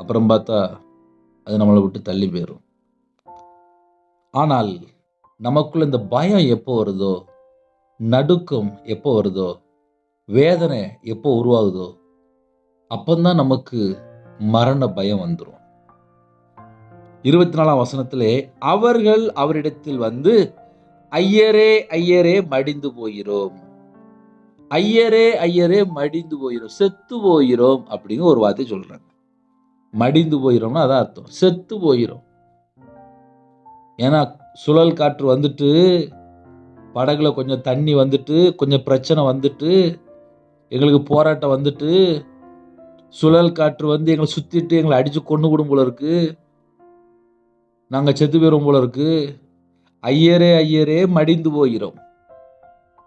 அப்புறம் பார்த்தா அது நம்மளை விட்டு தள்ளி போயிடும். ஆனால் நமக்குள்ள இந்த பயம் எப்போ வருதோ, நடுக்கம் எப்போ வருதோ, வேதனை எப்போ உருவாகுதோ, அப்பந்தான் நமக்கு மரண பயம் வந்துடும். 24ஆம் வசனத்திலே, அவர்கள் அவரிடத்தில் வந்து ஐயரே ஐயரே மடிந்து போகிறோம், ஐயரே ஐயரே மடிந்து போகிறோம், செத்து போகிறோம் அப்படின்னு ஒரு வார்த்தை சொல்றாங்க. மடிந்து போகிறோம்னா அதான் அர்த்தம், செத்து போகிறோம். ஏன்னா சுழல் காற்று வந்துட்டு, படகுல கொஞ்சம் தண்ணி வந்துட்டு, கொஞ்சம் பிரச்சனை வந்துட்டு, எங்களுக்கு போராட்டம் வந்துட்டு, சுழல் காற்று வந்து எங்களை சுத்திட்டு எங்களை அடிச்சு கொண்டு விடும் போல இருக்கு, நாங்க செத்து போயிரும் போல இருக்கு, ஐயரே ஐயரே மடிந்து போகிறோம்.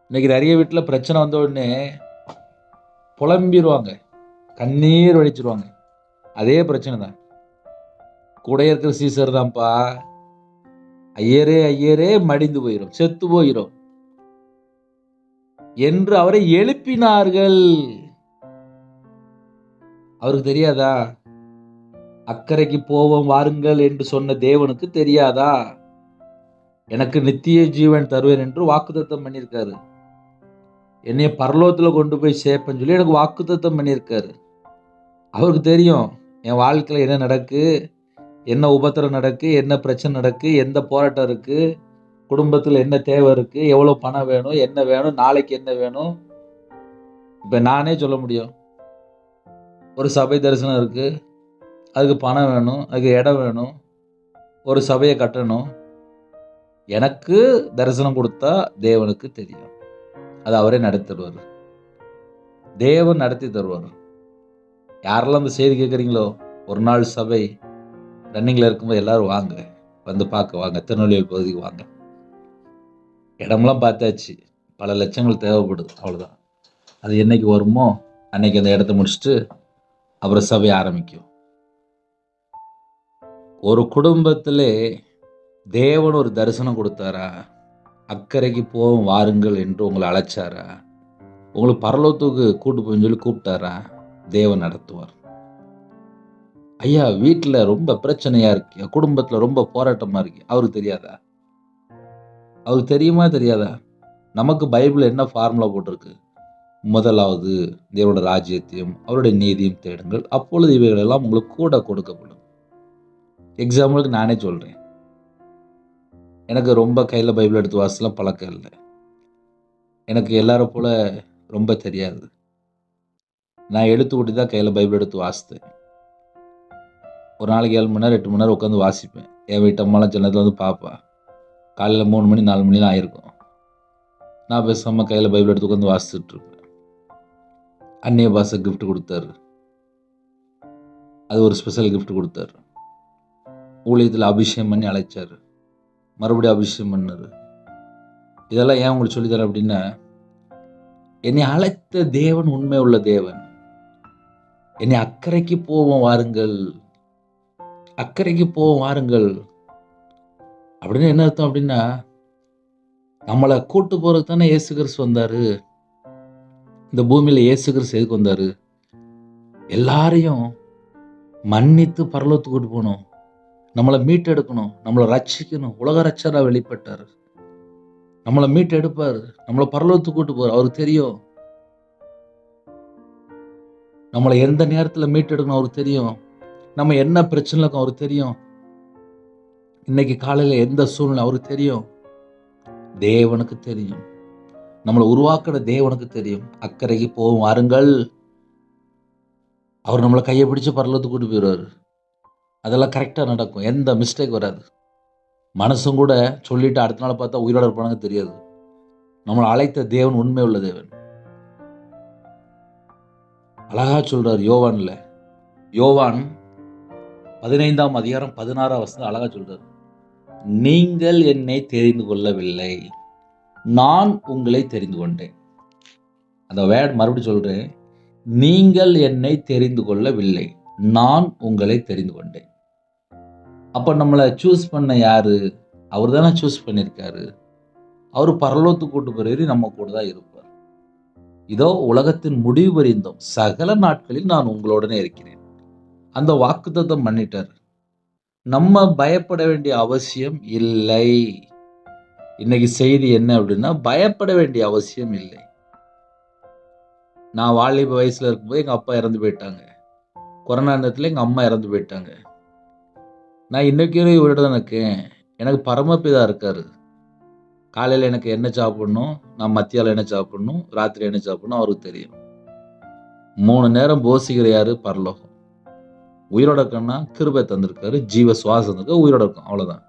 இன்னைக்கு நிறைய வீட்டில் பிரச்சனை வந்த உடனே புலம்பிடுவாங்க, கண்ணீர் வடிச்சிருவாங்க. அதே பிரச்சனை தான். கூட இருக்கிற சீசர் தான்ப்பா, ஐயரே ஐயரே மடிந்து போகிறோம், செத்து போகிறோம் என்று அவரை எழுப்பினார்கள். அவருக்கு தெரியாதா? அக்கறைக்கு போவோம் வாருங்கள் என்று சொன்ன தேவனுக்கு தெரியாதா? எனக்கு நித்திய ஜீவன் தருவேன் என்று வாக்குத்தத்தம் பண்ணியிருக்காரு. என்னைய பரலோகத்துல கொண்டு போய் சேர்ப்பேன்னு சொல்லி எனக்கு வாக்குத்தத்தம் பண்ணியிருக்காரு. அவருக்கு தெரியும் என் வாழ்க்கையில என்ன நடக்கு, என்ன உபத்திரம் நடக்கு, என்ன பிரச்சனை நடக்கு, எந்த போராட்டம் இருக்கு, குடும்பத்தில் என்ன தேவை இருக்கு, எவ்வளவு பணம் வேணும், என்ன வேணும், நாளைக்கு என்ன வேணும். இப்ப நானே சொல்ல முடியும், ஒரு சபை தரிசனம் இருக்கு, அதுக்கு பணம் வேணும், அதுக்கு இடம் வேணும், ஒரு சபையை கட்டணும். எனக்கு தரிசனம் கொடுத்தா தேவனுக்கு தெரியும், அது அவரே நடத்தி தருவார். தேவன் நடத்தி தருவார். யாரெல்லாம் அந்த செய்தி கேட்குறீங்களோ, ஒரு நாள் சபை ரன்னிங்கில் இருக்கும்போது எல்லாரும் வாங்க, வந்து பார்க்க வாங்க, திருநெல்வேலி பகுதிக்கு வாங்க. இடமெல்லாம் பார்த்தாச்சு, பல லட்சங்கள் தேவைப்படுது, அவ்வளோதான். அது என்னைக்கு வருமோ அன்னைக்கு அந்த இடத்த முடிச்சுட்டு அப்புறம் சபை ஆரம்பிக்கும். ஒரு குடும்பத்திலே தேவன் ஒரு தரிசனம் கொடுத்தாரா, அக்கறைக்கு போவோம் வாருங்கள் என்று உங்களை அழைச்சாரா, உங்களுக்கு பரலோகத்துக்கு கூட்டு போய் சொல்லி கூப்பிட்டாரா, தேவன் நடத்துவார். ஐயா வீட்டில் ரொம்ப பிரச்சனையா இருக்கு, குடும்பத்தில் ரொம்ப போராட்டமா இருக்கு, அவருக்கு தெரியாதா? அவருக்கு தெரியுமா தெரியாதா? நமக்கு பைபிள் என்ன ஃபார்முலா போட்டிருக்கு? முதலாவது தேவனோட ராஜ்யத்தையும் அவருடைய நீதியும் தேடுங்கள், அப்பொழுது இவைகள் எல்லாம் உங்களுக்கு கூட கொடுக்கப்படும். எக்ஸாம்பிளுக்கு நானே சொல்றேன், எனக்கு ரொம்ப கையில் பைபிள் எடுத்து வாசலாம் பழக்கம் இல்லை. எனக்கு எல்லாரும் போல ரொம்ப தெரியாது. நான் எடுத்து விட்டு தான் கையில் பைபிள் எடுத்து வாசித்தேன். ஒரு நாளைக்கு 7 மணி நேரம் 8 மணி நேரம் உட்காந்து வாசிப்பேன். என் வீட்டம்மாலாம் சில நேரத்தில் வந்து பார்ப்பா, காலையில் 3 மணி 4 மணிலாம் ஆயிருக்கும். நான் பேசாமல் கையில் பைபிள் எடுத்து உட்காந்து வாசிச்சுட்டு இருப்பேன். அந்நிய பாஷை கிஃப்ட் கொடுத்தாரு, அது ஒரு ஸ்பெஷல் கிஃப்ட் கொடுத்தாரு. ஊழியத்தில் அபிஷேகம் பண்ணி அழைச்சார், மறுபடியும் அபிஷேகம் பண்ணார். இதெல்லாம் ஏன் உங்களுக்கு சொல்லித்தரேன் அப்படின்னா, என்னை அழைத்த தேவன் உண்மை உள்ள தேவன். என்னை அக்கறைக்கு போவோம் வாருங்கள், அக்கறைக்கு போவோம் வாருங்கள் அப்படின்னு என்ன அர்த்தம் அப்படின்னா, நம்மளை கூட்டு போறதுக்கு தானே இயேசு கிறிஸ்து வந்தாரு. இந்த பூமியில இயேசு கிறிஸ்து எதுக்கு வந்தாரு? எல்லாரையும் மன்னித்து பரலோகத்துக்கு கூட்டு போகணும். நம்மளை மீட்டெடுக்கணும், நம்மளை ரட்சிக்கணும். உலக ரட்சகரா வெளிப்பட்டாரு. நம்மளை மீட்டு எடுப்பாரு, நம்மளை பரலோகத்துக்கு கூட்டு போறாரு. அவருக்கு தெரியும் நம்மளை எந்த நேரத்துல மீட்டெடுக்கணும். அவருக்கு தெரியும் நம்ம என்ன பிரச்சனை இருக்கும். அவருக்கு தெரியும் இன்னைக்கு காலையில எந்த சூழ்நிலை. அவருக்கு தெரியும். தேவனுக்கு தெரியும். நம்மளை உருவாக்குற தேவனுக்கு தெரியும். அக்கறைக்கு போவோம் வாருங்கள். அவர் நம்மளை கையை பிடிச்சு பரலோகத்துக்கு கூட்டு போயிடுவாரு. அதெல்லாம் கரெக்டாக நடக்கும். எந்த மிஸ்டேக் வராது. மனசும் கூட சொல்லிட்டு அடுத்த நாள் பார்த்தா உயிரோட இருப்பானு தெரியாது. நம்மளை அழைத்த தேவன் உண்மை உள்ள தேவன். அழகா சொல்றார் யோவான்ல. யோவான் 15ஆம் அதிகாரம் 16ஆம் வசனம் அழகா சொல்றார். நீங்கள் என்னை தெரிந்து கொள்ளவில்லை, நான் உங்களை தெரிந்து கொண்டேன். அந்த வேர்ட் மறுபடியும் சொல்றேன். நீங்கள் என்னை தெரிந்து கொள்ளவில்லை, நான் உங்களை தெரிந்து கொண்டேன். அப்ப நம்மளை சூஸ் பண்ண யாரு? அவர் தானே சூஸ் பண்ணியிருக்காரு. அவர் பரலோகத்துக்கு கூட்டு போறாரு, நம்ம கூட தான் இருப்பார். இதோ உலகத்தின் முடிவு பரியந்தம் சகல நாட்களில் நான் உங்களுடனே இருக்கிறேன். அந்த வாக்குத்தத்தம் பண்ணிட்டார். நம்ம பயப்பட வேண்டிய அவசியம் இல்லை. இன்னைக்கு செய்தி என்ன அப்படின்னா, பயப்பட வேண்டிய அவசியம் இல்லை. நான் வாலிப வயசுல இருக்கும்போது எங்க அப்பா இறந்து போயிட்டாங்க. கொரோனா நேரத்தில் எங்க அம்மா இறந்து போயிட்டாங்க. நான் இன்னைக்கு இவரோட தான் இருக்கேன். எனக்கு பரமபிதா இருக்காரு. காலையில் எனக்கு என்ன சாப்பிடணும், நான் மத்தியாலம் என்ன சாப்பிடணும், ராத்திரி என்ன சாப்பிடணும் அவருக்கு தெரியும். 3 நேரம் போசிக்கிற யாரு? பரலோகம். உயிரோட இருக்கன்னா கிருபை தந்திருக்காரு, ஜீவ சுவாசம் தந்திருக்காரு, உயிரோட இருக்கும். அவ்வளவுதான்.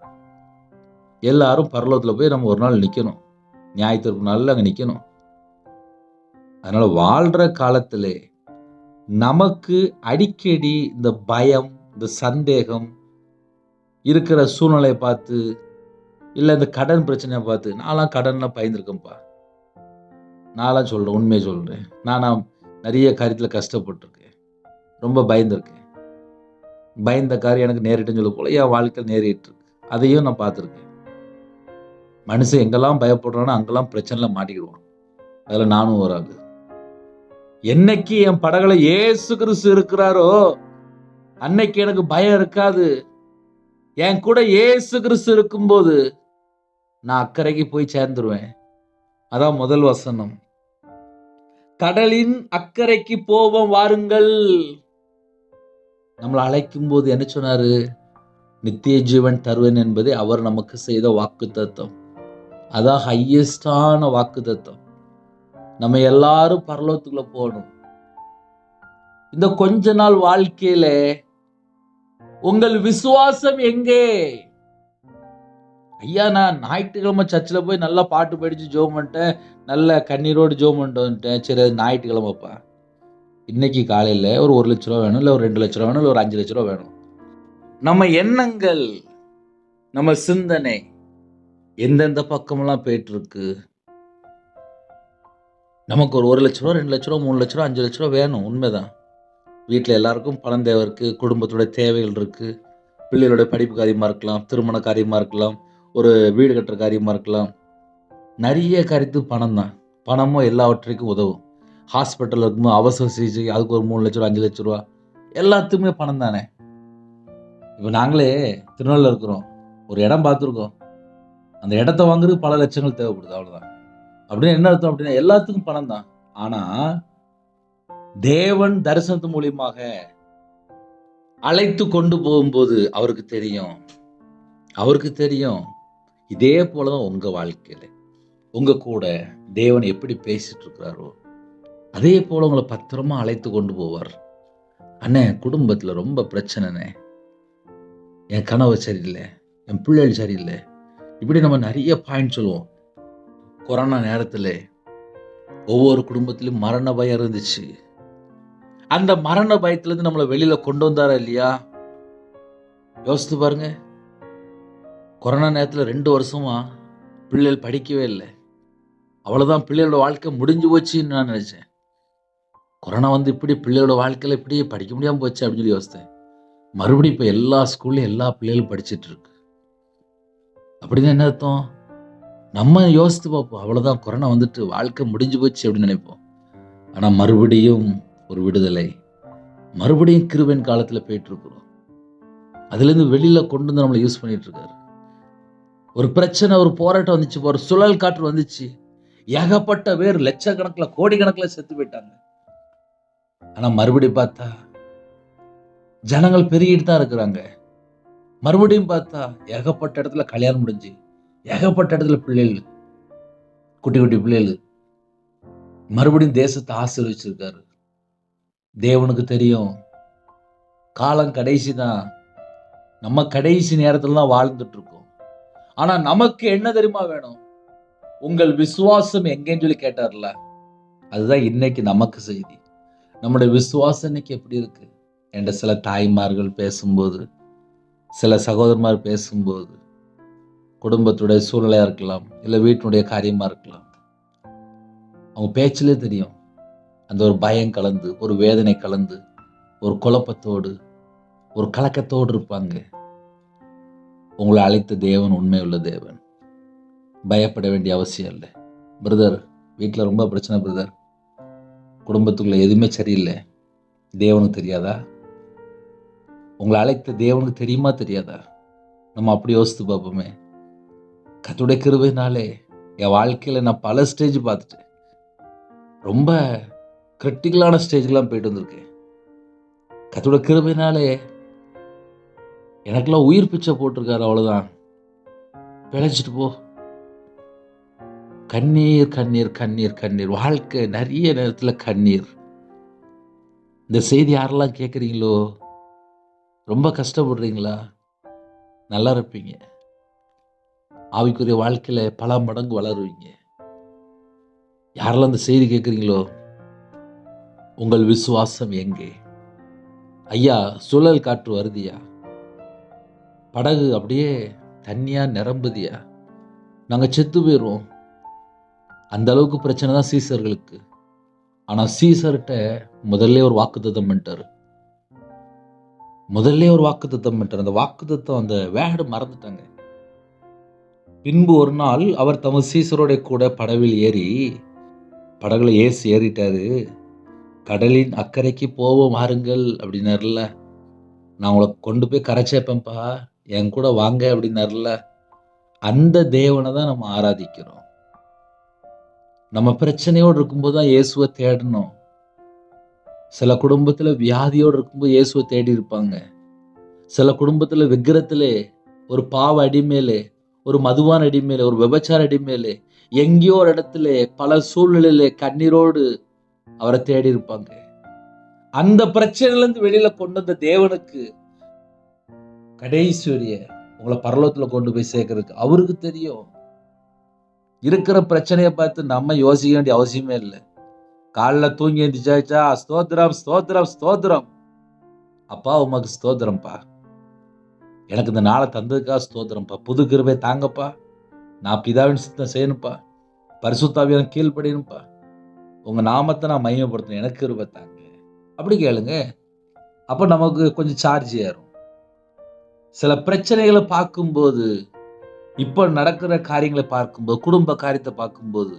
எல்லாரும் பரலோகத்துல போய் நம்ம ஒரு நாள் நிக்கணும். நியாயத்திற்கு நாளில் அங்க நிக்கணும். அதனால வாழ்ற காலத்திலே நமக்கு அடிக்கடி இந்த பயம், இந்த சந்தேகம் இருக்கிற சூழ்நிலையை பார்த்து, இல்லை இந்த கடன் பிரச்சனையை பார்த்து, நான்லாம் கடன்லாம் பயந்துருக்கேன்ப்பா. நான்லாம் சொல்கிறேன், உண்மையை சொல்கிறேன். நான் நிறைய காரியத்தில் கஷ்டப்பட்டுருக்கேன், ரொம்ப பயந்துருக்கேன். பயந்த காரியம் எனக்கு நேரிட்டுன்னு சொல்ல போல என் வாழ்க்கையில் நேரிட்டு இருக்கு. அதையும் நான் பார்த்துருக்கேன். மனுஷன் எங்கெல்லாம் பயப்படுறானோ அங்கெல்லாம் பிரச்சனைல மாட்டிக்கிடுவான். அதில் நானும் ஒரு ஆளு. என்னைக்கு என் படகுல இயேசு கிறிஸ்து இருக்கிறாரோ அன்னைக்கு எனக்கு பயம் இருக்காது. என் கூட இயேசு கிறிஸ்து இருக்கும்போது நான் அக்கறைக்கு போய் சேர்ந்துருவேன். அதான் முதல் வசனம். கடலின் அக்கறைக்கு போவோம் வாருங்கள். நம்மளை அழைக்கும் போது என்ன சொன்னாரு? நித்திய ஜீவன் தருவேன் என்பதை அவர் நமக்கு செய்த வாக்குத்தத்தம். அதான் ஹையஸ்டான வாக்குத்தத்தம். நம்ம எல்லாரும் பரலோகத்துக்குள்ள போகணும். இந்த கொஞ்ச நாள் வாழ்க்கையில உங்கள் விசுவாசம் எங்கே? ஐயா, நான் ஞாயிற்றுக்கிழமை சர்ச்சில் போய் நல்லா பாட்டு படிச்சு ஜோம் பண்ணிட்டேன், நல்ல கண்ணீரோடு ஜோம் பண்ணிட்டு வந்துட்டேன். சரி, அது ஞாயிற்றுக்கிழமைப்பா. இன்னைக்கு காலையில் ஒரு 1 லட்ச ரூபா வேணும், இல்லை ஒரு 2 லட்ச ரூபா வேணும், இல்லை ஒரு 5 லட்ச ரூபா வேணும். நம்ம எண்ணங்கள், நம்ம சிந்தனை எந்தெந்த பக்கமெல்லாம் போயிட்டு இருக்கு? நமக்கு ஒரு 1 லட்ச ரூபா, 2 லட்ச ரூபா, 3 லட்ச ரூபா, 5 லட்ச ரூபா வேணும். உண்மைதான். வீட்டில் எல்லாருக்கும் பணம் தேவை இருக்கு, குடும்பத்தோட தேவைகள் இருக்கு, பிள்ளைகளோட படிப்பு காரியமாக இருக்கலாம், திருமண காரியமாக இருக்கலாம், ஒரு வீடு கட்டுற காரியமாக இருக்கலாம். நிறைய காரியத்துக்கு பணம் தான். பணமும் எல்லாவற்றைக்கும் உதவும். ஹாஸ்பிட்டலில் இருக்கும்போது அவசர சிகிச்சை, அதுக்கு ஒரு 3 லட்ச ரூபா, 5 லட்ச ரூபா, எல்லாத்துக்குமே பணம் தானே. இப்போ நாங்களே திருநெல்வேலியில் இருக்கிறோம், ஒரு இடம் பார்த்துருக்கோம். அந்த இடத்த வாங்குறதுக்கு பல லட்சங்கள் தேவைப்படுது. அவ்வளோதான். அப்படின்னு என்ன அர்த்தம்? அப்படின்னா எல்லாத்துக்கும் பணம் தான். ஆனால் தேவன் தரிசனத்து மூலியமாக அழைத்து கொண்டு போகும்போது அவருக்கு தெரியும். இதே போலதான் உங்க வாழ்க்கையில உங்க கூட தேவன் எப்படி பேசிட்டு இருக்கிறாரோ அதே போல உங்களை பத்திரமா அழைத்து கொண்டு போவார். அண்ணே, குடும்பத்துல ரொம்ப பிரச்சனைண்ணே, என் கணவர் சரியில்லை, என் பிள்ளைகள் சரியில்லை, இப்படி நம்ம நிறைய பாயிண்ட் சொல்லுவோம். கொரோனா நேரத்துல ஒவ்வொரு குடும்பத்திலும் மரண பயம் இருந்துச்சு. அந்த மரண பயத்திலிருந்து நம்மளை வெளியில கொண்டு வந்தாரா இல்லையா? யோசித்து பாருங்க. கொரோனா நேரத்தில் 2 வருஷமா பிள்ளைகள் படிக்கவே இல்லை. அவ்வளவுதான், பிள்ளைகளோட வாழ்க்கை முடிஞ்சு போச்சுன்னு நான் நினைச்சேன். கொரோனா வந்து இப்படி பிள்ளைகளோட வாழ்க்கையில இப்படி படிக்க முடியாம போச்சு அப்படின்னு சொல்லி யோசித்தேன். மறுபடியும் இப்ப எல்லா ஸ்கூல்லையும் எல்லா பிள்ளைகளும் படிச்சுட்டு இருக்கு. அப்படின்னு என்ன அர்த்தம்? நம்ம யோசித்து பார்ப்போம், அவ்வளவுதான் கொரோனா வந்துட்டு வாழ்க்கை முடிஞ்சு போச்சு அப்படின்னு நினைப்போம். ஆனா மறுபடியும் ஒரு விடுதலை, மறுபடியும் கிருபையின் காலத்துல போயிட்டு இருக்கிறோம். அதுல இருந்து வெளியில கொண்டு வந்து நம்மளை யூஸ் பண்ணிட்டு இருக்காரு. ஒரு பிரச்சனை, ஒரு போராட்டம் வந்துச்சு, ஒரு சுழல் காற்று வந்துச்சு, ஏகப்பட்ட பேர் லட்சக்கணக்கில் கோடிக்கணக்கில் செத்து போயிட்டாங்க. ஆனா மறுபடியும் பார்த்தா ஜனங்கள் பெருகிட்டு தான் இருக்கிறாங்க. மறுபடியும் பார்த்தா ஏகப்பட்ட இடத்துல கல்யாணம் முடிஞ்சு, ஏகப்பட்ட இடத்துல பிள்ளைகள், குட்டி குட்டி பிள்ளைகள். மறுபடியும் தேசத்தை ஆசீர்வதிச்சிருக்காரு. தேவனுக்கு தெரியும் காலம் கடைசி தான். நம்ம கடைசி நேரத்துல தான் வாழ்ந்துட்டு இருக்கோம். ஆனா நமக்கு என்ன தெரியுமா வேணும்? உங்கள் விசுவாசம் எங்கன்னு சொல்லி கேட்டார்ல, அதுதான் இன்னைக்கு நமக்கு செய்தி. நம்முடைய விசுவாசம் இன்னைக்கு எப்படி இருக்கு என்ற சில தாய்மார்கள் பேசும்போது, சில சகோதரமார் பேசும்போது, குடும்பத்துடைய சூழ்நிலையா இருக்கலாம், இல்லை வீட்டினுடைய காரியமா இருக்கலாம், அவங்க பேச்சிலே தெரியும் அந்த ஒரு பயம் கலந்து, ஒரு வேதனை கலந்து, ஒரு குழப்பத்தோடு, ஒரு கலக்கத்தோடு இருப்பாங்க. உங்களை அழைத்த தேவன் உண்மையுள்ள தேவன். பயப்பட வேண்டிய அவசியம் இல்லை. பிரதர், வீட்டில் ரொம்ப பிரச்சனை பிரதர், குடும்பத்துக்குள்ள எதுவுமே சரியில்லை, தேவனுக்கு தெரியாதா? உங்களை அழைத்த தேவனுக்கு தெரியுமா தெரியாதா? நம்ம அப்படி யோசித்து பார்ப்போமே. கர்த்தருடைய கிருபையினாலே என் வாழ்க்கையில் நான் பல ஸ்டேஜ் பார்த்துட்டேன். ரொம்ப கிரிட்டிக்கலான ஸ்டேஜ்லாம் போயிட்டு வந்திருக்கேன். கர்த்தருடைய கிருபையினாலே எனக்கெல்லாம் உயிர் பிச்சை போட்டிருக்காரு. அவ்வளோதான், பிழைச்சிட்டு போ. கண்ணீர் கண்ணீர் கண்ணீர் கண்ணீர், வாழ்க்கை நிறைய நேரத்தில் கண்ணீர். இந்த செய்தி யாரெல்லாம் கேட்குறீங்களோ, ரொம்ப கஷ்டப்படுறீங்களா? நல்லா இருப்பீங்க. ஆவிக்குரிய வாழ்க்கையில் பல மடங்கு வளருவீங்க. யாரெல்லாம் இந்த செய்தி கேட்குறீங்களோ, உங்கள் விசுவாசம் எங்கே? ஐயா, சுழல் காற்று வருதியா? படகு அப்படியே தண்ணியா நிரம்புதியா? நாங்கள் செத்து போயிடுவோம். அந்த அளவுக்கு பிரச்சனை தான் சீசர்களுக்கு. ஆனால் சீசர்கிட்ட முதல்ல ஒரு வாக்குத்தத்தம் பண்ணிட்டார். அந்த வாக்குத்தத்தம், அந்த வேர்டு மறந்துட்டாங்க. பின்பு ஒரு நாள் அவர் தமது சீசரோட கூட படவில் ஏறி, படகுல ஏறிட்டாரு, கடலின் அக்கறைக்கு போவோம் வாருங்கள் அப்படின்னாருல. நான் உங்களை கொண்டு போய் கரை சேர்ப்பேன்ப்பா, என் கூட வாங்க அப்படின்னாருல. அந்த தேவனை தான் நம்ம ஆராதிக்கிறோம். நம்ம பிரச்சனையோடு இருக்கும்போது தான் இயேசுவை தேடணும். சில குடும்பத்துல வியாதியோடு இருக்கும்போது இயேசுவை தேடி இருப்பாங்க. சில குடும்பத்துல விக்கிரத்திலே, ஒரு பாவ அடிமேலே, ஒரு மதுவான அடிமேலே, ஒரு விபச்சார அடிமேலே, எங்கேயோ ஒரு இடத்துல பல சூழ்நிலையிலே கண்ணீரோடு அவரை தேடி இருப்பாங்க. அந்த பிரச்சனையிலிருந்து வெளியில கொண்டு வந்த தேவனுக்கு கடைசி வரிய உங்களை பரலோகத்துல கொண்டு போய் சேர்க்கறதுக்கு அவருக்கு தெரியும். இருக்கிற பிரச்சனையை பார்த்து நம்ம யோசிக்க வேண்டிய அவசியமே இல்லை. காலைல தூங்கி எழுந்திரிச்சாச்சா, ஸ்தோத்திரம் ஸ்தோத்திரம் ஸ்தோத்திரம். அப்பா உமக்கு ஸ்தோத்திரம்ப்பா, எனக்கு இந்த நாளை தந்ததுக்காக ஸ்தோத்திரம்ப்பா, புது கிருபை தாங்கப்பா, நான் பிதாவின் சித்தம் செய்யணும்ப்பா, பரிசுத்த ஆவியான கீழ்ப்படியணும்ப்பா, உங்க நாமத்தை நான் மகிமைப்படுத்தணும், எனக்கு கிருபை தாங்க. அப்படி கேளுங்க. அப்போ நமக்கு கொஞ்சம் சார்ஜ் ஏறும். சில பிரச்சனைகளை பார்க்கும்போது, இப்போ நடக்கிற காரியங்களை பார்க்கும்போது, குடும்ப காரியத்தை பார்க்கும்போது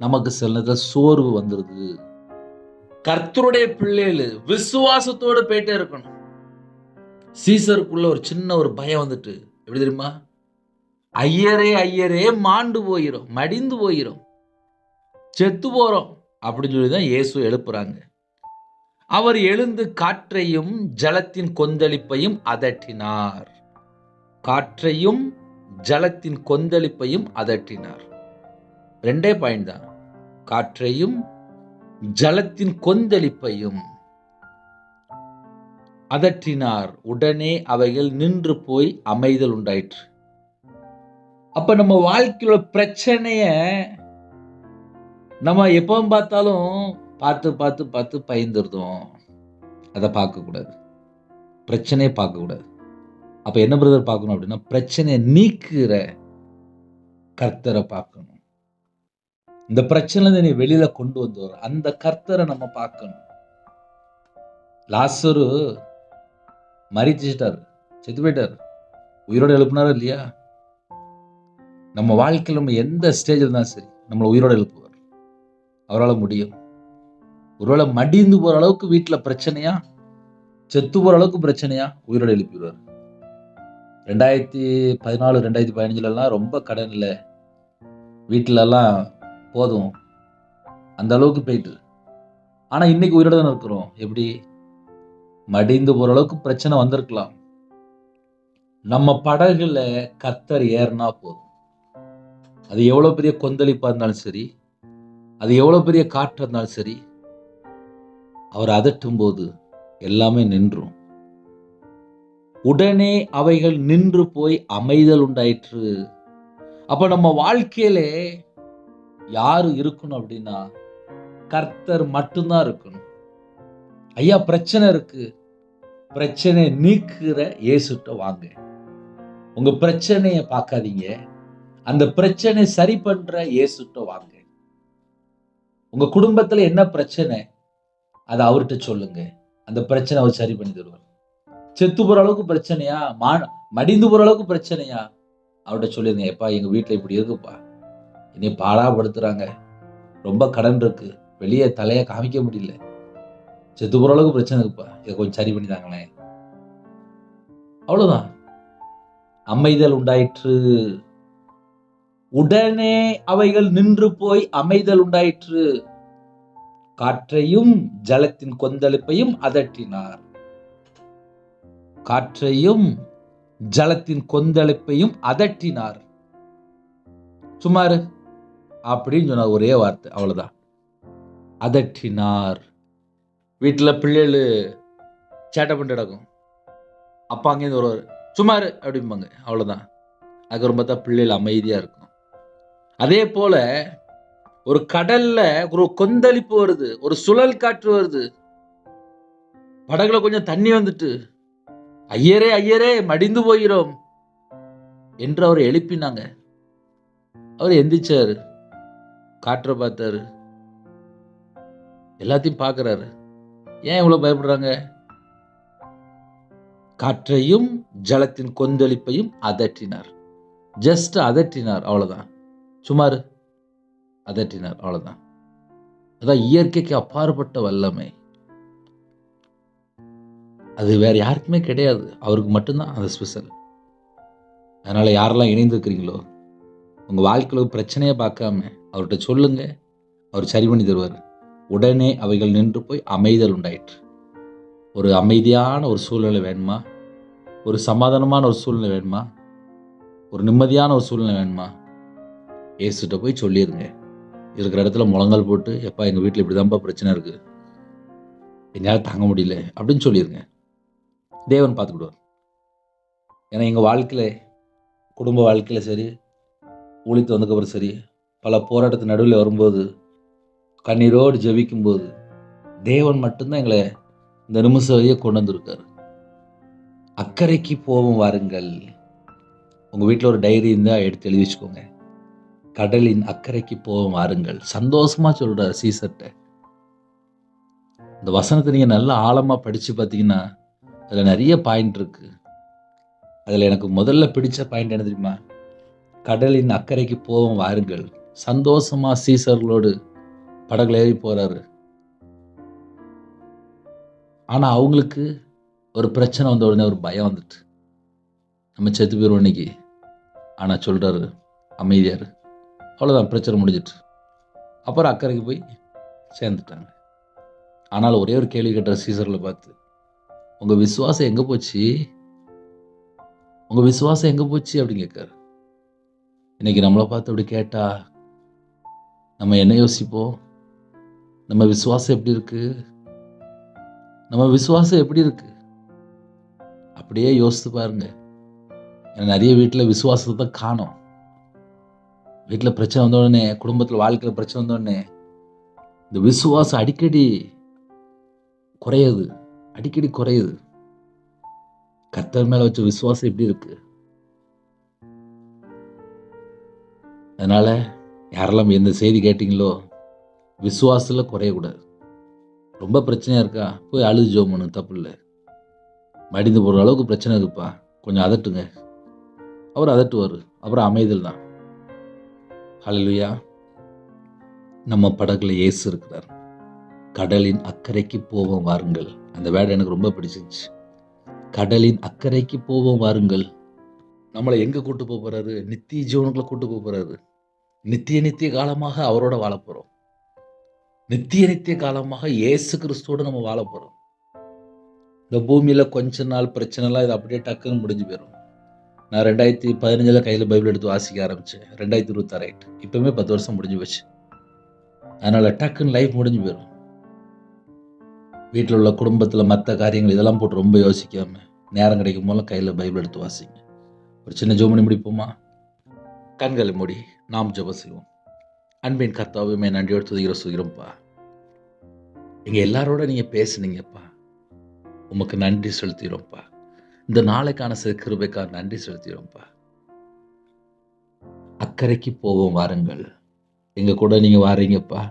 நமக்கு சில நேரத்தில் சோர்வு வந்துருது. கர்த்தருடைய பிள்ளைகள் விசுவாசத்தோடு போயிட்டே இருக்கணும். சீசருக்குள்ள ஒரு சின்ன ஒரு பயம் வந்துட்டு, எப்படி தெரியுமா? ஐயரே ஐயரே மாண்டு போயிரும், மடிந்து போயிரும், செத்து போறோம் அப்படின்னு சொல்லிதான் இயேசு எழுப்புறாங்க. அவர் எழுந்து காற்றையும் ஜலத்தின் கொந்தளிப்பையும் அதட்டினார். காற்றையும் ஜலத்தின் கொந்தளிப்பையும் அதட்டினார். 2 பாயிண்ட் தான். காற்றையும் ஜலத்தின் கொந்தளிப்பையும் அதட்டினார். உடனே அவைகள் நின்று போய் அமைதல் உண்டாயிற்று. அப்ப நம்ம வாழ்க்கையில பிரச்சனைய நம்ம எப்பவும் பார்த்தாலும் பார்த்து பார்த்து பார்த்து பயந்துருந்தோம். அதை பார்க்கக்கூடாது, பிரச்சனையை பார்க்கக்கூடாது. அப்ப என்ன பிரதர் பார்க்கணும் அப்படின்னா, பிரச்சனையை நீக்குற கர்த்தரை பார்க்கணும். இந்த பிரச்சனை நீ வெளியில கொண்டு வந்தவர் அந்த கர்த்தரை நம்ம பார்க்கணும். லாசரு மரிச்சிட்டாரு, செத்து போயிட்டாரு, உயிரோட எழுப்புனாரா இல்லையா? நம்ம வாழ்க்கையில் நம்ம எந்த ஸ்டேஜில் இருந்தாலும் சரி, நம்மளை உயிரோட எழுப்புவார். அவரால் முடியும். ஒருவேளை மடிந்து போற அளவுக்கு வீட்டில் பிரச்சனையா, செத்து போற அளவுக்கு பிரச்சனையா உயிரோட எழுப்பிடுவார். 2014 2015 ரொம்ப கடன்ல வீட்டுல எல்லாம் போதும் அந்த அளவுக்கு போயிட்டு, ஆனா இன்னைக்கு உயிரோட தானே இருக்கிறோம். எப்படி? மடிந்து போற அளவுக்கு பிரச்சனை வந்திருக்கலாம். நம்ம படகுல கர்த்தர் ஏறினா போதும். அது எவ்வளவு பெரிய கொந்தளிப்பா இருந்தாலும் சரி, அது எவ்வளவு பெரிய காற்றா இருந்தாலும் சரி, அவர் அதட்டும் போது எல்லாமே நின்றும். உடனே அவைகள் நின்று போய் அமைதல் உண்டாயிற்று. அப்ப நம்ம வாழ்க்கையில யாரு இருக்கணும் அப்படின்னா, கர்த்தர் மட்டும்தான் இருக்கணும். ஐயா பிரச்சனை இருக்கு, பிரச்சனை நீக்குற இயேசுட்ட வாங்க. உங்க பிரச்சனைய பார்க்காதீங்க, அந்த பிரச்சனை சரி பண்ற இயேசுட்ட வாங்க. உங்க குடும்பத்துல என்ன பிரச்சனை அதை அவர்கிட்ட சொல்லுங்க, அந்த பிரச்சனை அவர் சரி பண்ணி தருவார். செத்து போற அளவுக்கு பிரச்சனையா, மடிந்து போற அளவுக்கு பிரச்சனையா, அவர்கிட்ட சொல்லிருங்க, எப்பா எங்க வீட்டுல இப்படி இருக்குப்பா, என்னை பாடாப்படுத்துறாங்க, ரொம்ப கடன் இருக்கு, வெளியே தலைய காமிக்க முடியல, செத்து போற அளவுக்கு பிரச்சனை இருக்குப்பா, இதை கொஞ்சம் சரி பண்ணி தாங்களேன். அவ்வளவுதான். அமைதல் உண்டாயிற்று. உடனே அவைகள் நின்று போய் அமைதல் உண்டாயிற்று. காற்றையும் ஜலத்தின் கொந்தளிப்பையும் அதட்டினார். காற்றையும் ஜலத்தின் கொந்தளிப்பையும் அதட்டினார். சுமாரு அப்படின்னு சொன்ன ஒரே வார்த்தை, அவ்வளவுதான். அதட்டினார். வீட்டுல பிள்ளைகள் சேட்டை பண்ணிட்டு கிடக்கும், அப்பா அங்கேருந்து வருவார், சுமாரு அப்படிம்பாங்க, அவ்வளவுதான். அதுக்கு பார்த்தா பிள்ளைகள் அமைதியா இருக்கும். அதே போல ஒரு கடல்ல ஒரு கொந்தளிப்பு வருது, ஒரு சுழல் காற்று வருது, படகுல கொஞ்சம் தண்ணி வந்துட்டு, ஐயரே ஐயரே மடிந்து போகிறோம் என்று அவர் எழுப்பினாங்க. அவர் எந்திரிச்சாரு, காற்றை பார்த்தாரு, எல்லாத்தையும் பார்க்கிறாரு. ஏன் இவ்வளவு பயப்படுறாங்க? காற்றையும் ஜலத்தின் கொந்தளிப்பையும் அதட்டினார். ஜஸ்ட் அதட்டினார், அவ்வளவுதான். சுமார் அதட்டினார், அவ்வளவுதான். அதான் இயற்கைக்கு அப்பாற்பட்ட வல்லமை. அது வேற யாருக்குமே கிடையாது, அவருக்கு மட்டும்தான் அது ஸ்பெஷல். அதனால யாரெல்லாம் இணைந்திருக்கிறீங்களோ, உங்க வாழ்க்கையில பிரச்சனையை பார்க்காம அவர்கிட்ட சொல்லுங்க, அவர் சரி பண்ணி தருவார். உடனே அவைகள் நின்று போய் அமைதல் உண்டாயிற்று. ஒரு அமைதியான ஒரு சூழ்நிலை வேணுமா, ஒரு சமாதானமான ஒரு சூழ்நிலை வேணுமா, ஒரு நிம்மதியான ஒரு சூழ்நிலை வேணுமா, இயேசுகிட்ட போய் சொல்லிடுங்க. இருக்கிற இடத்துல முழங்கால் போட்டு, எப்பா எங்க வீட்டில் இப்படிதான்ப்பா பிரச்சனை இருக்கு, என்னால் தாங்க முடியல அப்படின்னு சொல்லிடுங்க. தேவன் பார்த்துக்கிடுவார். ஏன்னா எங்கள் வாழ்க்கையில், குடும்ப வாழ்க்கையில் சரி, ஊழித்து வந்ததுக்கப்புறம் சரி, பல போராட்டத்து நடுவில் வரும்போது, கண்ணீரோடு ஜெபிக்கும்போது, தேவன் மட்டும்தான் எங்களை இந்த நிமிஷம் வழியே கொண்டு வந்திருக்காரு. அக்கறைக்கு போவோம் வாருங்கள். உங்கள் வீட்டில் ஒரு டைரி இருந்தால் எடுத்து எழுதி வச்சுக்கோங்க. கடலின் அக்கறைக்கு போவோம் வாருங்கள். சந்தோஷமா சொல்றாரு சீசர்ட்ட. இந்த வசனத்தை நீங்க நல்லா ஆழமா படிச்சு பார்த்தீங்கன்னா, அதுல நிறைய பாயிண்ட் இருக்கு. அதுல எனக்கு முதல்ல பிடிச்ச பாயிண்ட் என்ன தெரியுமா? கடலின் அக்கறைக்கு போவோம் வாருங்கள். சந்தோஷமா சீசர்களோடு படகுல ஏறி போறாரு. ஆனா அவங்களுக்கு ஒரு பிரச்சனை வந்த உடனே ஒரு பயம் வந்துட்டு, நம்ம செத்து போயிருவோம் இன்னைக்கு. ஆனா சொல்றாரு, அமைதியாரு, அவ்வளவுதான், பிரச்சனை முடிஞ்சிட்டு. அப்புறம் அக்கறைக்கு போய் சேர்ந்துட்டாங்க. ஆனால் ஒரே ஒரு கேள்வி கேட்டார் சீசர்களை பார்த்து, உங்க விசுவாசம் எங்க போச்சு, உங்க விசுவாசம் எங்க போச்சு அப்படின்னு கேட்காரு. இன்னைக்கு நம்மளை பார்த்து அப்படி கேட்டா நம்ம என்ன யோசிப்போம்? நம்ம விசுவாசம் எப்படி இருக்கு, நம்ம விசுவாசம் எப்படி இருக்கு அப்படியே யோசித்து பாருங்க. நிறைய வீட்டில் விசுவாசத்தை தான் காணோம். வீட்டில் பிரச்சனை வந்த உடனே, குடும்பத்தில் வாழ்க்கையில் பிரச்சனை வந்த உடனே இந்த விசுவாசம் அடிக்கடி குறையுது, அடிக்கடி குறையுது. கர்த்தர் மேல வச்ச விசுவாசம் எப்படி இருக்கு? அதனால யாரெல்லாம் எந்த செய்தி கேட்டீங்களோ, விசுவாசத்துல குறையக்கூடாது. ரொம்ப பிரச்சனையா இருக்கா, போய் அழுது ஜெபம் பண்ணு, தப்பு இல்லை. மடிந்து போடுற அளவுக்கு பிரச்சனை இருக்குப்பா, கொஞ்சம் அதட்டுங்க, அவர் அதட்டுவார். அப்புறம் அமைதல் தான். ஹல்லேலூயா. நம்ம படகுல இயேசு இருக்கிறார். கடலின் அக்கறைக்கு போவோம் வாருங்கள். அந்த வேர்டு எனக்கு ரொம்ப பிடிச்சிருச்சு. கடலின் அக்கறைக்கு போவோம் வாருங்கள். நம்மளை எங்க கூட்டு போறாரு? நித்திய ஜீவனுக்குள்ள கூட்டு போறாரு. நித்திய காலமாக அவரோட வாழ போறோம். நித்திய காலமாக இயேசு கிறிஸ்துவோட நம்ம வாழ போறோம். இந்த பூமியில கொஞ்ச நாள் பிரச்சனைலாம் இது அப்படியே டக்குன்னு முடிஞ்சு போயிடும். நான் 2015 கையில் பைபிள் எடுத்து வாசிக்க ஆரம்பிச்சேன். 2026 ஆயிட்டு. இப்பவுமே 10 வருஷம் முடிஞ்சு போச்சு. அதனால டக்குன்னு லைஃப் முடிஞ்சு போயிடும். வீட்டில் உள்ள குடும்பத்தில் மற்ற காரியங்கள் இதெல்லாம் போட்டு ரொம்ப யோசிக்காம நேரம் கிடைக்கும் போல கையில் பைபிள் எடுத்து வாசிங்க. ஒரு சின்ன ஜெபம் பண்ணி முடிப்போமா? கண்களை மூடி நாம் ஜெபம் செய்வோம். அன்பின் கர்த்தாவே, நன்றியோடு துதிக்கிறோம்ப்பா. எங்க எல்லாரோட நீங்க பேசுனீங்கப்பா. உமக்கு நன்றி செலுத்திடும்ப்பா. இந்த நாளைக்கான கிருபைக்காக நன்றி செலுத்திடும்ப்பா. அக்கறைக்கு போவோம் வாருங்கள். எங்க கூட நீங்க வாரீங்கப்பா.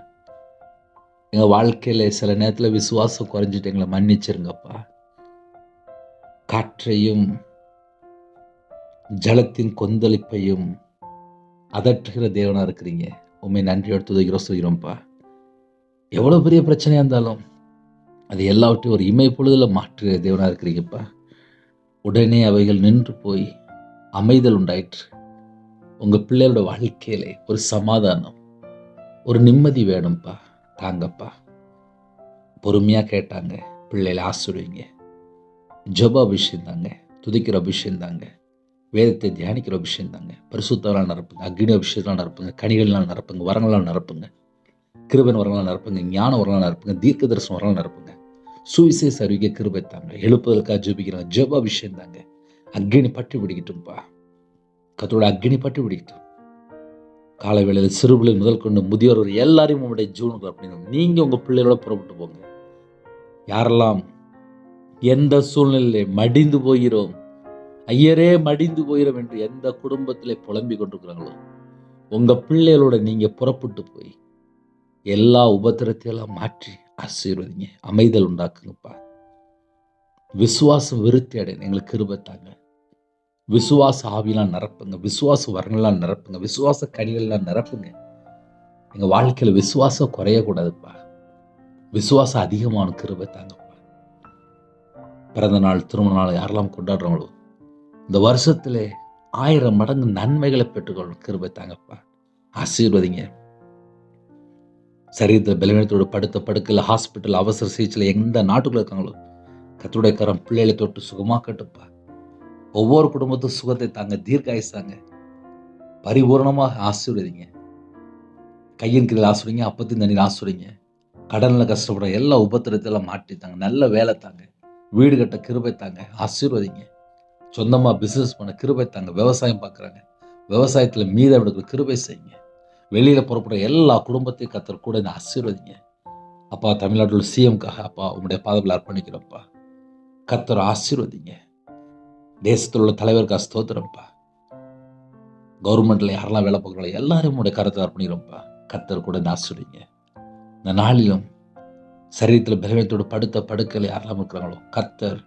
எங்க வாழ்க்கையில சில நேரத்துல விசுவாசம் குறைஞ்சிட்டு எங்களை மன்னிச்சிருங்கப்பா. காற்றையும் ஜலத்தின் கொந்தளிப்பையும் அதற்றுகிற தேவனா இருக்கிறீங்க. உண்மை நன்றியோடு துதிக்கிறோம்ப்பா. எவ்வளவு பெரிய பிரச்சனையா இருந்தாலும் அது எல்லாவற்றையும் ஒரு இமை பொழுதுல மாற்றுகிற தேவனா இருக்கிறீங்கப்பா. உடனே அவைகள் நின்று போய் அமைதல் உண்டாயிற்று. உங்க பிள்ளைகளோட வாழ்க்கையில ஒரு சமாதானம், ஒரு நிம்மதி வேணும்ப்பா. தாங்கப்பா. பொறுமையா கேட்டாங்க. பிள்ளைகளை ஆசீர்வதிங்க. ஜெப அபிஷேகம் தாங்க, துதிக்கிற அபிஷேகம் தாங்க, வேதத்தை தியானிக்கிற அபிஷேகம் தாங்க. பரிசுத்தவரால் நிரப்புங்க, அக்னி அபிஷேகத்தால் நிரப்புங்க, கனிகளால் நிரப்புங்க, வரங்களால் நிரப்புங்க, கிருபையின் வரங்களால் நிரப்புங்க, ஞான வரங்களால் நிரப்புங்க, தீர்க்க தரிசன வரங்களால் நிரப்புங்க. சுவிசேஷ அறிவிக்க கிருபை தாங்க. எழுப்புதலுக்காக ஜெபிக்கிறாங்க. ஜெப அபிஷேகம் தாங்க. அக்னி பற்றி பிடிக்கட்டும்ப்பா. கர்த்தரோட அக்னி பற்றி பிடிக்கட்டும். காலை வேளையில் சிறுபிள்ளை முதல் கொண்டு முதியோர் எல்லாரையும் உங்களுடைய ஜீவனுக்கு அப்படின்னு நீங்க உங்க பிள்ளைகளோட புறப்பட்டு போங்க. யாரெல்லாம் எந்த சூழ்நிலையிலே மடிந்து போகிறோம், ஐயரே மடிந்து போகிறோம் என்று எந்த குடும்பத்திலே புலம்பிக் கொண்டிருக்கிறாங்களோ, உங்க பிள்ளைகளோட நீங்க புறப்பட்டு போய் எல்லா உபத்திரத்தையெல்லாம் மாற்றி ஆசீர்வதிங்க. அமைதல் உண்டாக்குங்கப்பா. விசுவாசம் விருத்தி அடையணும். எங்களுக்கு கிருபை தாங்க. விசுவாச ஆவியெல்லாம் நிரப்புங்க. விசுவாச வரங்களால் நிரப்புங்க. விசுவாச கனிகள்லாம் நிரப்புங்க. எங்க வாழ்க்கையில விசுவாசம் குறையக்கூடாதுப்பா. விசுவாசம் அதிகமான கிருபை தாங்கப்பா. பிறந்த நாள், திருமண நாள் யாரெல்லாம் கொண்டாடுறாங்களோ இந்த வருஷத்திலே 1000 மடங்கு நன்மைகளை பெற்றுக்கொள்ளும் கிருபை தாங்கப்பா. ஆசீர்வதிங்க. சரீரத்தில் பலவீனத்தோடு படுத்த படுக்கையில், ஹாஸ்பிட்டல், அவசர சிகிச்சையில் எந்த நாட்டுக்குள்ள இருக்காங்களோ கர்த்தருடைய கரம் பிள்ளைகளை தொட்டு சுகமாக்கட்டுப்பா. ஒவ்வொரு குடும்பத்தும் சுகத்தை தாங்க, தீர்க்காயுசாங்க, பரிபூர்ணமாக ஆசீர்வதிங்க. கையின் கீழ் ஆசீர்வதிங்க, அப்பத்தின் தண்ணீர் ஆசீர்வதிங்க. கடனில் கஷ்டப்படுற எல்லா உபத்திரத்தையெல்லாம் மாற்றி தாங்க. நல்ல வேலை தாங்க, வீடு கட்ட கிருபை தாங்க, ஆசீர்வதிங்க. சொந்தமாக பிசினஸ் பண்ண கிருபை தாங்க. விவசாயம் பார்க்குறாங்க, விவசாயத்தில் மீதம் எடுக்கிற கிருபை செய்யுங்க. வெளியில் புறப்படுற எல்லா குடும்பத்தையும் கர்த்தர் கூட ஆசீர்வதிங்க. அப்பா, தமிழ்நாட்டில் சிஎம்காக அப்பா உங்களுடைய பாதத்தில் அர்ப்பணிக்கிறப்பா. கர்த்தர் ஆசீர்வதிங்க. தேசத்தில் உள்ள தலைவருக்காக ஸ்தோத்திரம்ப்பா. கவர்மெண்ட்ல யாரெல்லாம் வேலை பார்க்குறாங்களோ எல்லாரும் உங்களுடைய கருத்தை அர்ப்பணிக்கிறோம்ப்பா. கர்த்தர் கூட ஆசீர்வதிங்க. இந்த நாளிலும் சரீரத்தில் பலவீனத்தோடு படுத்த படுக்கையில் யாரெல்லாம் இருக்கிறாங்களோ கர்த்தர்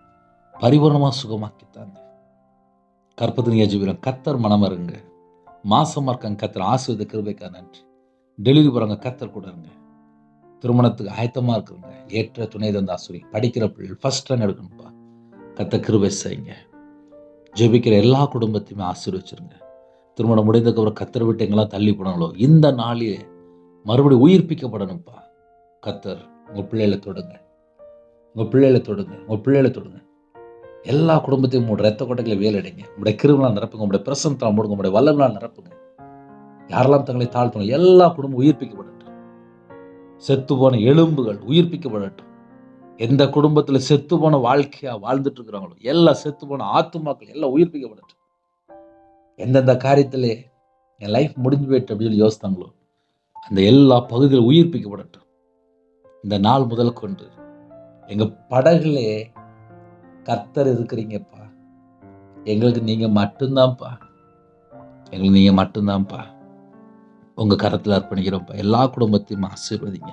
பரிபூர்ணமாக சுகமாக்கித்தாங்க. கற்பத்தின் எஜுபிரம் கர்த்தர் மனம் இருங்க. மாசமா இருக்காங்க, கர்த்தர் ஆசீர்வாத கிருபைக்காக நன்றி. டெலிவரி போறாங்க, கர்த்தர் கூட இருங்க. திருமணத்துக்கு ஆயத்தமா இருக்குங்க, ஏற்ற துணை தந்த ஆசீர்வதி. படிக்கிற பிள்ளைகள் ஃபர்ஸ்ட் ரேங்க் எடுக்கணும்ப்பா. கர்த்தர் கிருபை செய்யுங்க. ஜெபிக்கிற எல்லா குடும்பத்தையுமே ஆசீர்வச்சிருங்க. திருமணம் முடிந்ததுக்கப்புறம் கர்த்தர் விட்டு எங்கெல்லாம் தள்ளி போனாங்களோ இந்த நாளிலே மறுபடியும் உயிர்ப்பிக்கப்படணும்ப்பா. கர்த்தர் உங்க பிள்ளைகளை தொடுங்க, உங்க பிள்ளைகளை தொடுங்க, உங்க பிள்ளைகளை தொடுங்க. எல்லா குடும்பத்தையும் உங்களோட ரத்த கொட்டைகளை வேலடைங்க. உங்களுடைய கிருபையால் நிரப்புங்க. உங்களுடைய பிரசன்னத்தால் மூடுங்க. உங்களுடைய வல்லமையால் நிரப்புங்க. யாரெல்லாம் தங்களை தாழ்த்தணும் எல்லா குடும்பம் உயிர்ப்பிக்கப்படட்டும். செத்து போன எலும்புகள் உயிர்ப்பிக்கப்படட்டும். எந்த குடும்பத்துல செத்து போன வாழ்க்கையா வாழ்ந்துட்டு இருக்கிறாங்களோ எல்லா செத்து போன ஆத்துமாக்கள் எல்லாம் உயிர்ப்பிக்கப்படட்டும். எந்தெந்த காரியத்திலே என் லைஃப் முடிஞ்சு போயிட்டு அப்படின்னு யோசித்தாங்களோ அந்த எல்லா பகுதியிலும் உயிர்ப்பிக்கப்படட்டும். இந்த நாள் முதல் கொண்டு எங்க படகுலே கர்த்தர் இருக்கிறீங்கப்பா. எங்களுக்கு நீங்க மட்டும்தான்ப்பா. எங்களுக்கு நீங்க மட்டும்தான்ப்பா. உங்க கரத்தில் அர்ப்பணிக்கிறோம்ப்பா. எல்லா குடும்பத்தையும் ஆசீர்வதிங்க.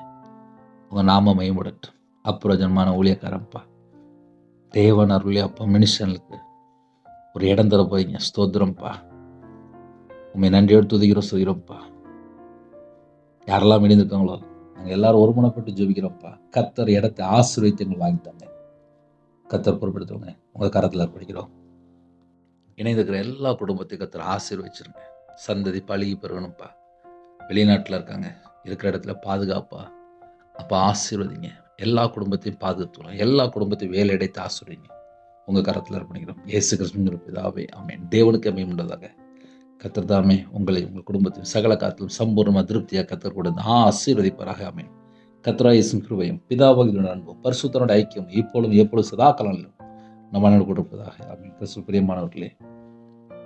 உங்க நாம மகிமைப்படட்டும். அப்புறஜன்மான ஊழியக்காரன்ப்பா. தேவன் அருளிய அப்பா மனுஷனுக்கு ஒரு இடம் தர போறீங்க. ஸ்தோத்திரம்ப்பா. உண்மை நன்றியோடு துதிக்கிறோம், சொல்கிறோம்ப்பா. யாரெல்லாம் இணைந்திருக்காங்களோ நாங்கள் எல்லாரும் ஒருமனப்பட்டு ஜெபிக்கிறோம்ப்பா. கர்த்தர் இடத்தை ஆசீர்வதித்து எங்களுக்கு வாங்கித்தாங்க. கர்த்தர் பொறுப்படுத்துவங்க. உங்கள் கரத்தில் அர்ப்பணிக்கிறோம். இணைந்திருக்கிற எல்லா குடும்பத்தையும் கர்த்தர் ஆசீர்வதிச்சிருங்க. சந்ததி பழகி பெறணும்ப்பா. வெளிநாட்டில் இருக்காங்க, இருக்கிற இடத்துல பாதுகாப்பா அப்போ ஆசீர்வதிங்க. எல்லா குடும்பத்தையும் பாதுகாத்துக்கலாம். எல்லா குடும்பத்தையும் வேலை அடைத்து ஆசீர்வதிங்க. உங்கள் கரத்தில் அர்ப்பணிக்கிறோம். இயேசு கிறிஸ்துவின் பிதாவே ஆமென். தேவனுக்கு அமையுண்டதாக. கர்த்தர் தாமே உங்களை உங்கள் குடும்பத்தையும் சகல காத்திலும் சம்பூர்ணமாக திருப்தியாக கர்த்தர் கொடுத்து ஆசீர்வதிப்பாராக ஆமென். கர்த்தராகிய இயேசுவின் கிருபையும் பிதாவாகிய அன்பும் பரிசுத்தனோட ஐக்கியம் இப்பொழுதும் எப்பொழுதும் சதா காலங்களிலும் நம்ம அண்ணன் கொடுப்பதாக ஆமென். கிறிஸ்துவுக்குள் பிரியமானவர்களே,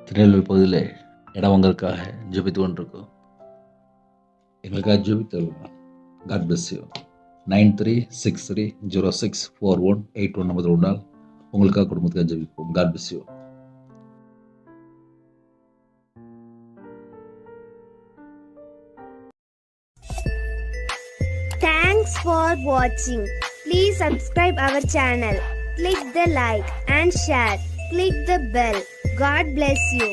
திருநெல்வேலி பகுதியில் இடம் வாங்கறதுக்காக ஜெபித்து கொண்டிருக்கோம். எங்களுக்காக ஜெபித்து God bless you. 9363064181 நம்பர் உண்டால் உங்களுக்காக குடும்பத்துக்காக ஜெபிப்போம். God bless you. Thanks for watching. Please subscribe our channel. Click the like and share. Click the bell. God bless you.